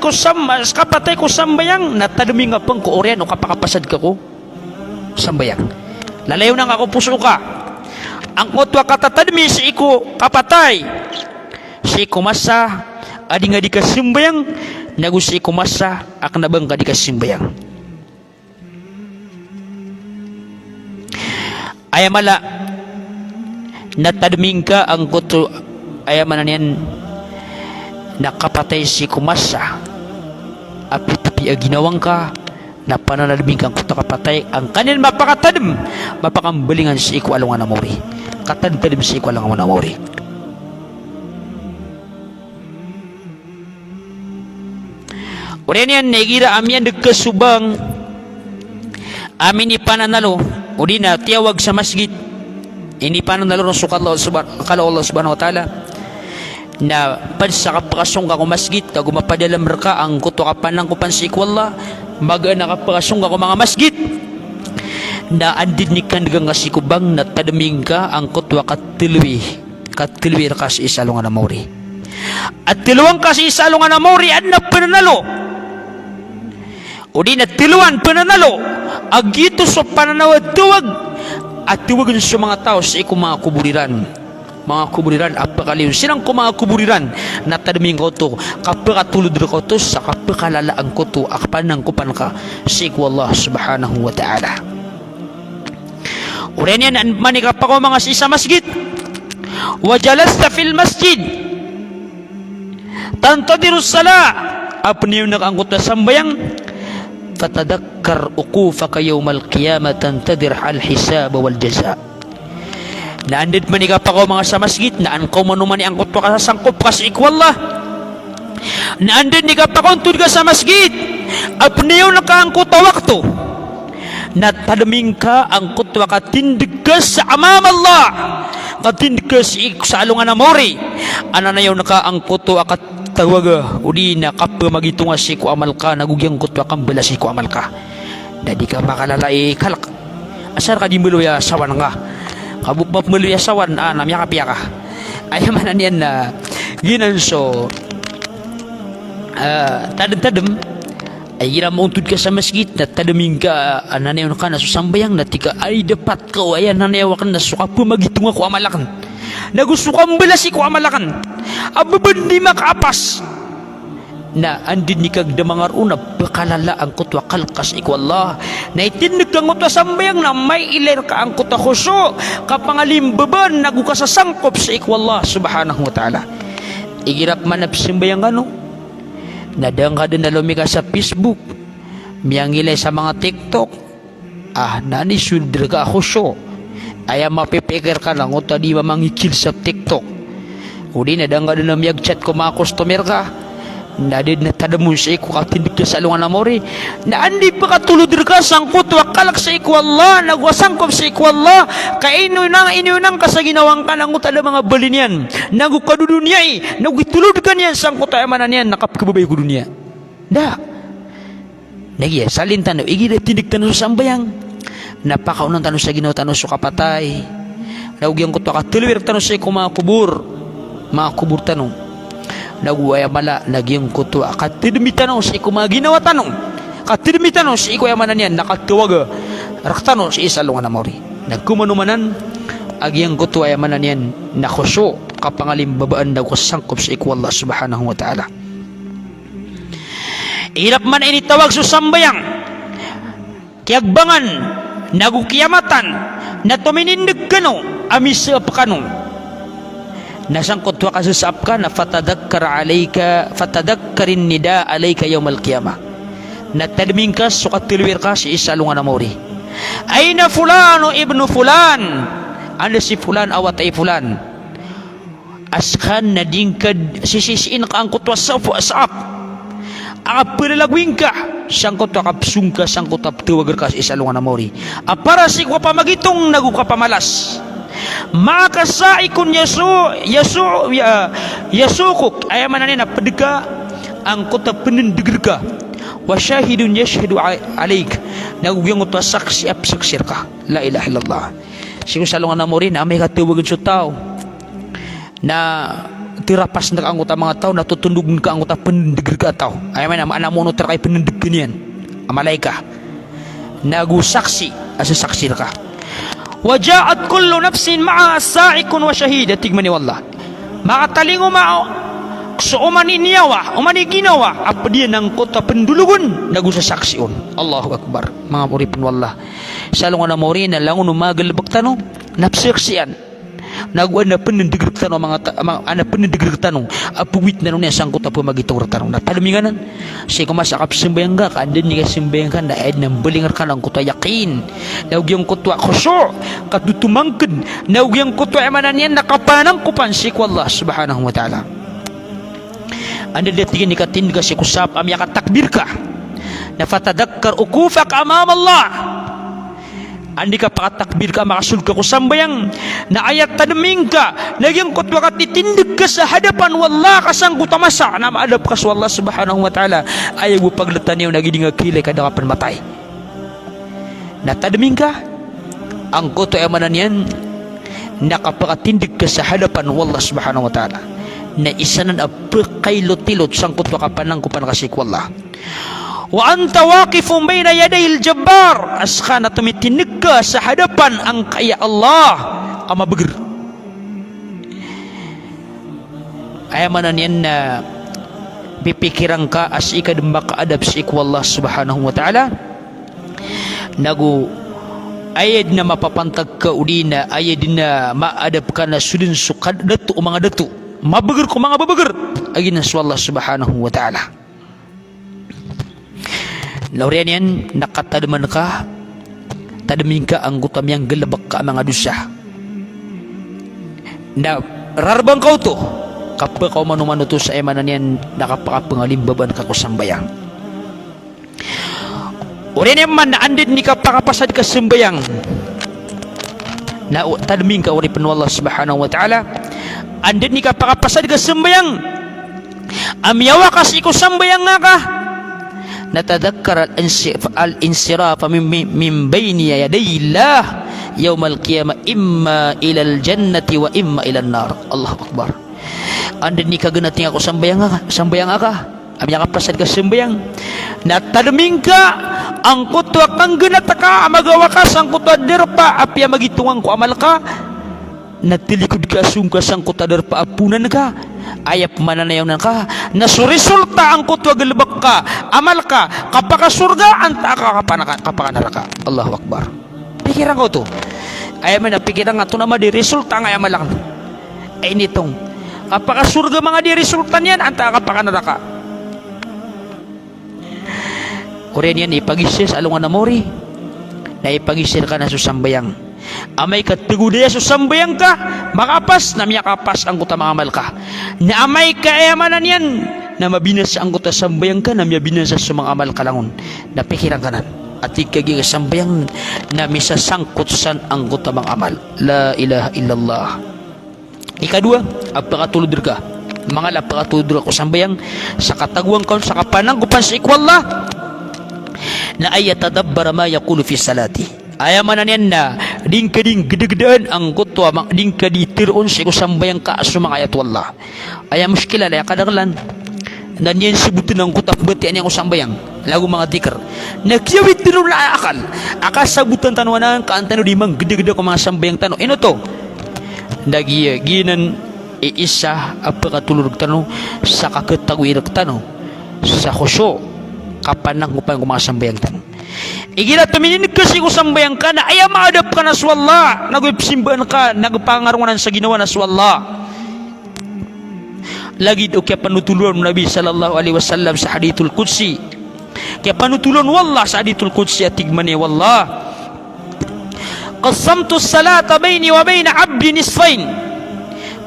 kapatay ko sambayang na tadaming nga pang ko orian o kapakapasad ka ko sambayang. Lalayo nang ako puso ka. Ang kutwa katatadaming sa iko kapatay si kumasa adi nga di ka simbayang nagusi kumasa aknabang ka di ka simbayang. Ayamala natadming ka ang kuto ayamanan yan nakapatay si kumasa api ginawang ka na pananalbing kang kuto kapatay ang kanin mapakatadm mapakambalingan si iku alungan amori katadtadim si iku alungan amori. Urian yan nagira amyan nagkasubang amin ipananalo udi na tiyawag sa masjid ini pananalo ng sukat Allah subhanahu wa ta'ala na pansa kapakasong ka kung masjid tago mapadalam ka ang kuto kapanang kupan si ikwallah maga nakapakasong ka kung mga masjid na andid ni kandagang kasikubang na tadaming ka ang kuto katilwi ka si isalungan na mauri at tiluwang ka si isalungan na mauri at na pananalo O di na tiluan pananalo agito sa pananawad tuwag at tuwagan sa mga tao sa iku mga kuburiran apakaliw sinang ko mga kuburiran na tadaming ko to kapakatulod ko to sa kapakalalaan ko to akpanang kupan ka sa iku Allah subhanahu wa ta'ala. Uren yan manikap ako mga sa masjid wajalasta fil masjid tantadiru salah apniyo nakangkot na sambayang fatadakkar uqufaka yawmal qiyamah tantadir al hisab wal jaza. Naandit manikap ako mga sa masjid naan ko manumani angkot ka sa sangkop kasi ikwallah naandit nikap ako tud ka sa masjid apniyo nakaangkot na wakto na tadaming ka angkot wa katindig ka sa amam Allah katindig ka sa alungan na mori ananayaw nakaangkot wa tawaga udi na kapwa magitunga si ku amal ka nagugyang kutwa kang bala si ku amal ka dadi ka makalalai kalak asar ka di meluya sawan ka kabupap meluya sawan namya ka piya ka ayamanan yan na ginanso tadem ay gira mautud ka sa masjid na tademing ka ananayaw ka na susambayang na tika ay dapat ka ayan nanayaw ka na suka po magitunga ku amalakan nagusto kang bala si ku amalakan ababan di makapas na andin ni kag damangar una bakalala ang kutwa kalkas iku Allah na itindig kang utwa sambayang na may iler ka ang kutwa khuso kapangalimbaban nagu ka sa sangkop sa iku Allah subhanahu wa ta'ala igirap manap simbayang ano nadang ka din na lumika sa Facebook miyangilay sa mga TikTok nani sudra ka khuso ay mapipikir ka lang utwa di mamangikil sa TikTok udi na dangga na miyag chat ko mga customer ka nadid na tadamun sa iku katindig ka sa alungan na mori na andi pa katulod ka sangkot wakalak sa iku Allah nagwasangkop sa iku Allah kainunang ka sa ginawang ka nang utada mga balin yan nagukadudunyay nagitulod ka niyan sangkot ay manan yan nakapkababay ko dunya da nagiya salin tanaw igida tindig tanaw sa sambayang napakaunang tanaw sa ginawa tanaw sa kapatay nagugyang ko to katulwir tanaw sa iku mga kubur tanong naguwaya mala nagyang kuto katidmi tanong si iku mga ginawa tanong katidmi tanong si iku yamanan yan nakatuwaga raktanong si isa lungan na mori nagkumanumanan agyang kuto yamanan yan nakuso kapangalimbabaan na kusangkop sa iku Allah subhanahu wa ta'ala hirap man initawag susambayang kiagbangan nagukiyamatan na tuminindig kano amisap kano nasangkot wa kasusap ka na fatadakkarin nida alayka yawmal qiyamah na tadming ka sukatilwir ka si isa lungan na mori ayna fulano ibnu fulan ano si fulan awat ay fulan askan na dingkad sisisiin ka ang kutwa sa asap apilagwing ka sangkot wa kapsung ka sangkot aptiwagar ka si isa lungan na mori para si kwa pamagitong nagukapamalas makasaikun yasukuk ay manan na pedeka ang kota penendeger ka wa syahidun yashhadu alaik nagugyang utwa saksi saksir ka la ilaha illallah sigo salungan na mo rin may katuwagan sa tao na tirapas na ang uta mga tao natutundugan ka ang uta penendeger ka tao ay manan anamono terkay penendeger niyan amalaika nagusaksi asa saksir ka wajaat kullu nafsin ma'a sa'ikun wa syahida tigmani wallah makatalingo mao so umani niyawa umani ginawa apa dia nang kota pendulugun nagu sa saksiun Allahu akbar mga puripun wallah salungan na mori na langon umagal baktano napsaksian naguan na penendeger tanong mga ana penendeger tanong apuwit na niya sang kota pamagitor tanong na padaminganan si kumasakap simbayang ka andin ni simbayang ka na ed nang belingar ka ng kota yakin naugyang kota khusyu katutumangked naugyang kota emanan yan nakapanang kupan si Allah subhanahu wa ta'ala anda datigin ni katin ka si kusap am yakat takbir ka na fatadakkar ukufak amam Allah andi ka pakatakbir ka makasul ka kusambayang na ayat tademing ka nagyang kutwa ka titindig ka sa hadapan wallah kasang kutamasa na maadap ka sa Allah subhanahu wa ta'ala ayaw mo paglatan niyo naging kilay kada kapan matay na tademing ka ang kutwa emanan yan nakapakatindig ka sa hadapan wallah subhanahu wa ta'ala na isanan apakailot-ilot sang kutwa ka panang kupan kasik wallah wa anta waqifun baina yadayil jabbar, askana tumitineg ka sa hadapan ang kaya Allah ama beger. Ayamanan yan na pipikiran ka as ika makaadab sa ikwa Allah subhanahu wa ta'ala, nagu ayad na mapapantag ka udina, ayad na maadab ka na sudin sukad datu o mga datu mabagar ko mga babagar agin na sa Allah subhanahu wa ta'ala. Laurian yan, nakatadaman ka, tadamin ka ang gutam yang galabak ka mga dusa na rarbang kau to kapag kau manumano to sa emanan yan, nakapakapangalimbaban ka ko sambayang. Urian yan man na andid ni kapakapasad ka sambayang na tadamin ka uri panu Allah subhanahu wa ta'ala, andid ni kapakapasad ka sambayang amyawa kasi ko sambayang nga ka natadakkar al-insirafa min bayni yadayillah yawmal qiyamah imma ilal jannati wa imma ilal nar. Allahu Akbar. Andin ni kagenat nga ako sambayang aka amya kapasad ka sambayang natadaming ka ang kutwa kang genat ka magawa ka sang kutwa derpa apya magitungang ko amal ka natilikod ka sungka sang kutwa derpa apunan ka ayap mananayaw ka nasuresulta ang kutwa galbak ka amal ka kapaka surga anta ka kapakanaraka. Allahu Akbar. Pikiran ko to ayam na pikiran nga to na di resulta nga amal lang ay nitong kapaka surga mga di resulta niyan anta ka kapakanaraka. Korean yan ipagisir sa alungan na mori na ipagisir ka na susambayang amay katagudaya susambayang ka makapas na miyakapas ang kuta mga amal ka na amay kaayamanan yan na mabinas ang kuta sambayang ka na miyabinas sa mga amal ka langon na pikiran ka na at ikaging sambayang na misasangkot san ang kuta mga amal. La ilaha illallah. Ikadua, apakatulod ka mga lapakatulod ko sambayang sa katagwang ka sa kapananggupan sa ikwallah na ayatadabbara ma yaqulu fi salati. Ayamanan yan na ding-kading gede-gedaan ang kutwa ding-kadi tiroon sa sambayang ka sa mga ayat wallah. Ayam muskila na kadaglan dan yan sibutin ang kutap batian yang sambayang lagu mga dikir nakyawit tiro na akal sabutan tanwanan ka antano di mang gede-gede ko mga sambayang tano ino to nagiya ginan iisa apakatulog tano sa kakatagwirag tano sa khusyo kapanang upang kumasambayang tan igira tuminin kasi ko sambayang ka na ayaw maadap ka na swalla nagwipsimban ka nagpangarungan sa ginawa na swalla lagi do kaya panutulon Nabi sallallahu alaihi wasallam sa hadithul qudsi kaya panutulon wallah sa hadithul qudsi atigmani wallah qasamtu salata baini wa baina abdi nisfain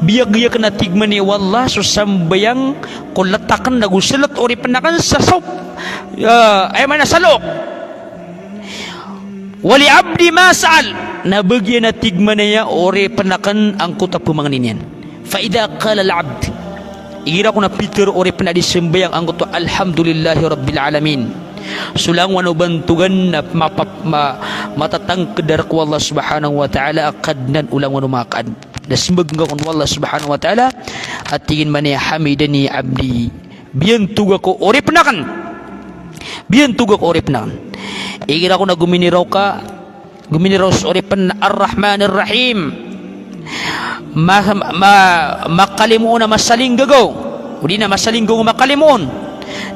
biyak-biyak na tigmani wallah so sambayang kulatakan nagusilat ori penakan sa sop ay mana salok wali abdi masal na bagyan na tigmanaya ori penakan ang kuta pumanganin yan fa idha qala al-abd igira ko na Peter ori penadi sembayang ang kuta alhamdulillahi rabbil alamin sulang wano bantugan na matatang kedar ko Allah subhanahu wa ta'ala akadnan ulang wano makad na simbag nga kon Allah subhanahu wa ta'ala at tingin man niya hamidani abdi biyan tuga ko ori penakan igira ko na guminiraw sa ori pen ar-rahmanir rahim makalimuon na masaling gagaw udi na masaling gagaw makalimuon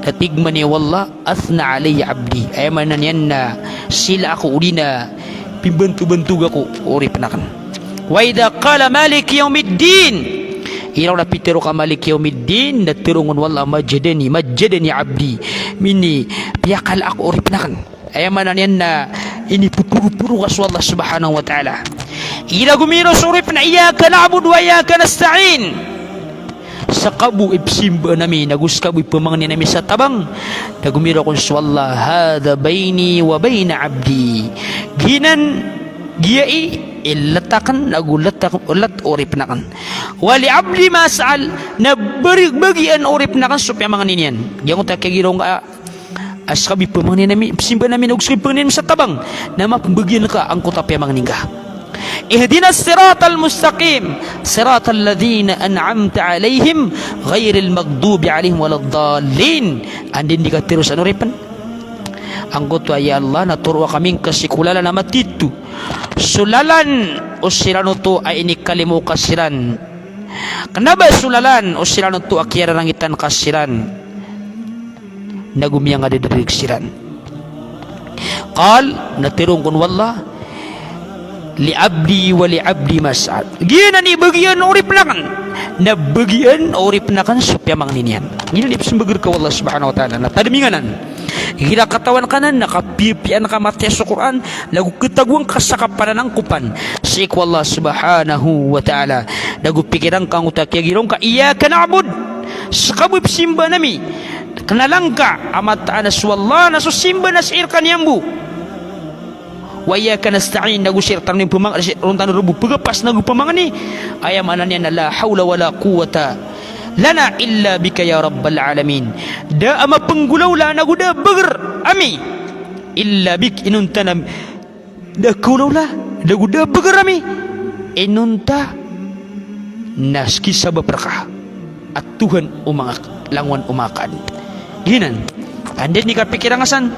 natigman niya wallah athna alayya abdi ay manan yan na sila ako udi na pimbantu-bantu ako ori penakan wa idha qala malik yaumiddin iraw na pitero ka malik yaumiddin na tirungon wallah majadani abdi mini piyakal ako ori penakan ay manan yan na ini pupuru-puru ka sa Allah subhanahu wa ta'ala ila gumiro surip na iyaka na'budu wa iyaka nasta'in sa kabu ipsimba nami naguskabu ipamangni nami sa tabang nagumiro kon sa Allah hada baini wa baina abdi ginan giyai illatakan nagulatakan ulat orip nakan wali abdi masal na bagian orip nakan supaya manganin yan yang utak kagirong askabi pamangni nami ipsimba nami naguskabu pamangni sa tabang na mapagbagian ka ang kutapya manganin ka اهدنا الصراط المستقيم صراط الذين أنعمت عليهم غير المغضوب عليهم ولا الضالين andin dikatiros ano ripan anggoto ya Allah naturwa kaming kasikulalan na matitu sulalan usirano to ay ini kalimu kasiran kenapa sulalan usirano to akyara rangitan kasiran nagumiyang ada dari kasiran qal natirong kun wallah li abdi wa li abdi mas'ad gina ni bagian urip nakan na bagian urip nakan supaya mangninian gina ni sumbeger ka Allah subhanahu wa ta'ala na tadaminganan gila katawan kanan nakapipian ka mati sa Quran lagu ketaguang kasakapanan ang kupan si Allah subhanahu wa ta'ala lagu pikiran kang utak ya girong ka iyyaka na'bud sakabub simba nami kenalang ka amat anas wallah naso simba nasir kan yambu wa iyyaka nasta'in nagu sirtan ni pemang runtan rebu pegepas nagu pemang ni ayam ananya la haula wala quwata lana illa bika ya rabbal alamin da ama penggulau la nagu da beger ami illa bik inuntana da kulau la nagu da beger ami inunta naski sabab berkah at Tuhan umangak langwan umakan ginan ande ni kapikiran asan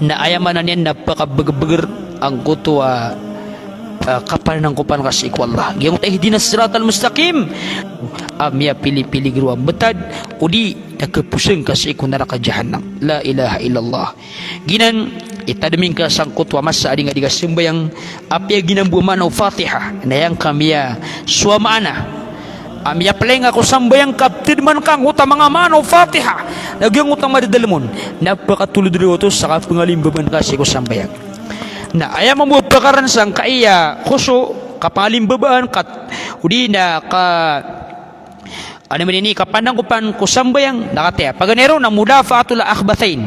na ayamanan yan napakabeger ang kutua kapal ng kupan kasi ikwallah yung tahidinas siratal mustaqim amya pili-pili giruwa betad udi nakapuseng kasi ikunaraka jahannam la ilaha illallah ginan itadaming ka sang kutwa masa adi nga digasimbayang apya ginambu manaw Fatiha na yang kamiya suamana amya pleng ako sambayang kaptid man kang utang mga manaw Fatiha nagyang utang madadalamon napakatulod rin ito sa kapangalimbaban kasi ko sambayang na ayam mo pakaran sang kaiya kuso kapangalimbabaan kat udi na ka ano man ini kapandang kupan ko sambayang nakataya paganero na mudafaatul akhbathain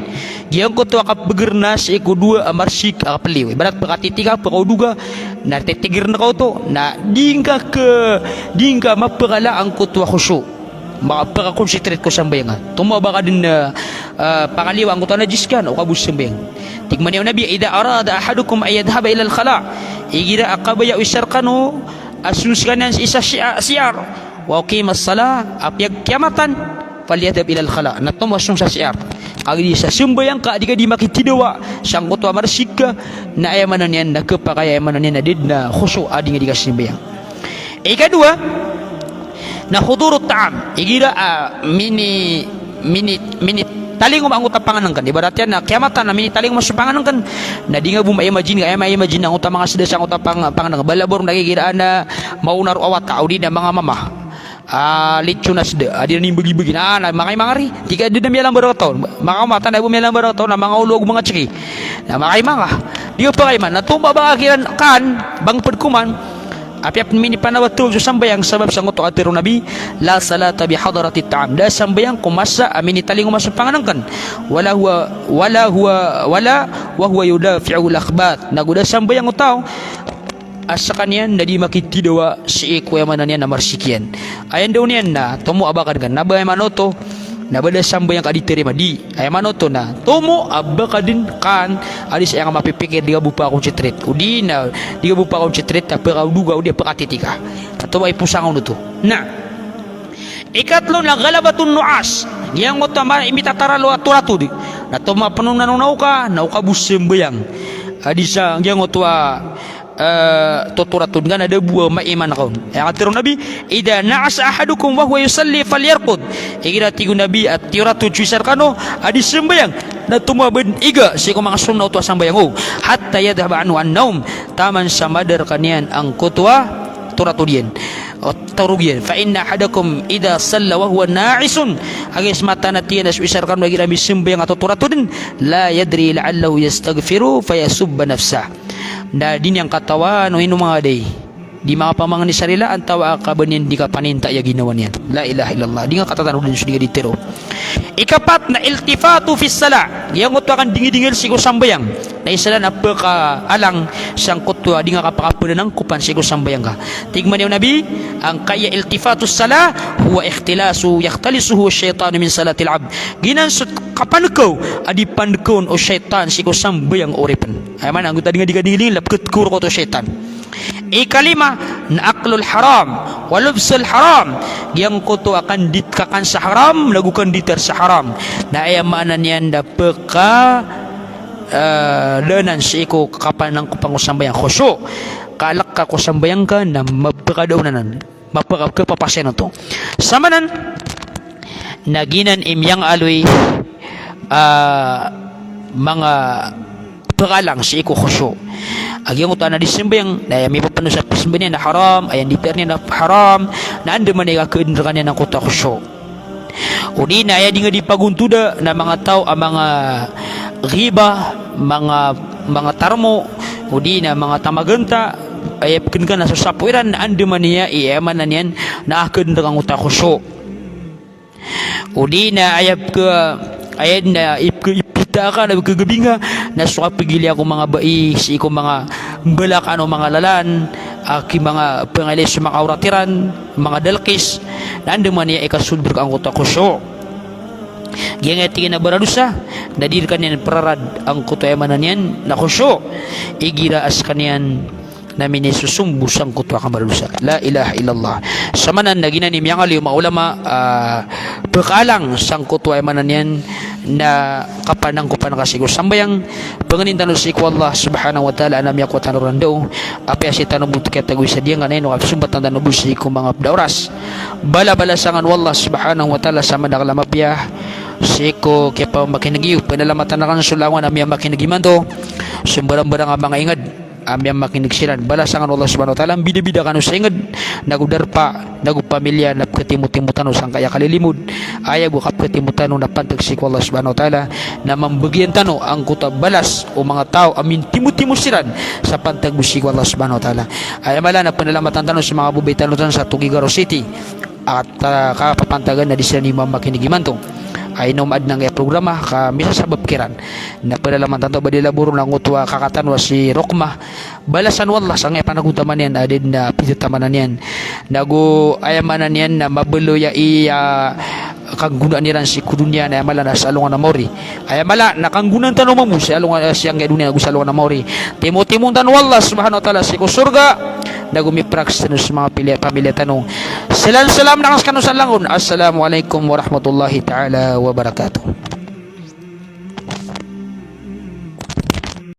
giyang ko to akabegerna sa ikudua amarsik akapaliw ibarat pakatitika pakauduga na titigir na ko to na dingka mapakala ang kutwa khusu mapakakonsentrate ko sambayang tumo baka din pakaliw ang kutwa na jiskan o kabus sambayang tigman yung nabi ida arada ahadukum ayadhaba ila al-khala igira akabaya isarkano asunskanan isa siyar wa qimas salah apyag kiamatan falyadhab ila al-khala natumo asung sa siyar agi sa sumbayang ka di ka di makitidawa sang kutwa marsika na ayamanan yan nakapakaya ayamanan yan nadid na khusu adi nga di ka sumbayang ikadua na hudurut ta'am igira mini taling ang utapangan kan ibarat yan na kiamatan na mini taling masupangan kan na di nga buma-imagine nga imagine ang utang mga sedasang utapang pangan balabor nagigiraan na maunar awat ka udi na mga mama litsunas de adi ni bagi-bagi na makay mangari tika di na mialang barang taon mga mata na mialang barang taon na mga ulog mga tsiki na makay mga di pa kay man natumba ba akiran kan bang pagkuman apiap mini panawatug sa sambayang sabab sa nguto atiro nabi la salata bi hadarati ta'am da sambayang kumasa amini taling masupangan kan wala wa huwa yudafi'u al-akhbat naguda sambayang utaw asakan yan na di makitidawa si ikwayamanan yan na marsikian ayan daw niyan na tumo abakan kan nabay manoto nabada sambayang kaditerima di ay manoto na tumo abakadin kan alis ay nga mapipikir di ka bupa akong chitrit udi na di ka bupa akong chitrit na pagkaduga udi pagkatitika ito ay pusangaw nito na ikatlo na galabatun nuas yang mo tama imitatara lo aturatu di na tuma panong nananaw ka naukabus sambayang adisa yang mo tuwa tuturatun kan ada buah maiman kaun yang atirun nabi ida na'as ahadukum wa huwa yusalli falyarqud igira tigu nabi at tiratu cuisar kano adi sembayang na tuma ben iga si ko mga sunna utwa sambayang hatta yadhhab anhu an-naum taman samadar kanian ang kutwa turatudian tarugian fa inna ahadakum ida salla wa huwa na'isun agis mata natian as isar kan bagi nabi sembayang atau turatudin la yadri la'allahu yastaghfiru fayasubba nafsah na din yang katawan o ino mga day di mga pamangan ni sarila ang tawa kabanin di ka paninta ya ginawa niyan la ilaha illallah di nga katatan din siya ditiro ikapat na iltifatu fis sala yang utwa kan dingidingil sigo sambayang na isala na pagka alang sang kutwa di nga kapakapunan ng kupan sigo sambayang ka tigman yung nabi ang kaya iltifatu sala huwa ikhtilasu yakhtalisuhu syaitanu min salatil abd ginansut kapan ko adi pandekon o syaitan sigo sambayang oripan ay man ang tadi nga digadingilin lapket kur ko to syaitan ikalima na aklul haram walubsul haram yang kutu akan ditkakan sa haram lagukan ditar sa haram na ayamanan yan da peka danan si iko kapanang pangusambayang khusyu kalak ka kusambayang ka na mapakadaunanan mapakapapasyan to samanan naginan imyang aloy mga pagalang si iko khusyu agyang utana di sembayang na may papano sa pismanya na haram ayan di pernya na haram na ando man ikakendrakan niya ng kuta khusyu udi na aya di nga dipaguntuda na mga tao ang mga riba mga tarmo udi na mga tamaganta ay kenkan na sa sapuiran na ando man niya iaman na niyan na akendrakan kuta khusyu udi na ayab ke ayan na ipita ka na kagabinga na suka pigili ako mga bais iko mga balak ano mga lalan aki mga pangalis mga auratiran mga dalkis nando man niya ikasulbur ang kuta khusyu giyang tingin na baradusa nadir kanyan pararad ang kuta emanan yan na khusyu igira as kanyan namin isusumbu sang kutwa kamarusa la ilaha illallah samanan naginan ni miyang aliw maulama pekalang sang kutwa emanan yan na kapanang kupanang kasigo sambayang panganin tanong si Allah subhanahu wa ta'ala anam yakwa tanuran daw api asi tanong buti kaya tagoy sa diyan kanay no kapsumbat ng tanong busi kong mga dauras bala-bala sangan wallah subhanahu wa ta'ala sama nakalamapya siko kaya pa makinagiw panalamatan na kan sulangan amiyang makinagiman to sumbarang-barang ang mga ingad amyang makinigsiran balasangan Allah subhanahu wa ta'ala bida-bida kanu saingad nagudarpa nagupamilya na ketimu-timutan sang kaya kalilimud ayaw bukap ketimutan na pantagsik Allah subhanahu wa ta'ala na mambagyan tano ang kuta balas o mga tao amin timu-timusiran sa pantagsik Allah subhanahu wa ta'ala ayaw mala na panalamatan tano sa mga bubay tanutan sa Tugigaro City at kapapantagan na di sila ni mamakinigimanto ay nomad ng programa ka misa sabab kiran na padalaman tanto badila buro ng utwa kakatanwa si Rokma balasan wallah sang panagutaman yan adid na pitutamanan yan nagu ayamanan yan na mabeloya iya kanggunaan niran si kudunya na mala na sa alungan na mori ayamala nakanggunan tanong mo si alungan siyang kay dunia sa alungan na mori timo-timong tanong wallah subhanahu wa ta'ala si kusurga nagumiprak sa mga pamilya tanong salam na kas kanusan langon assalamualaikum warahmatullahi ta'ala wabarakatuh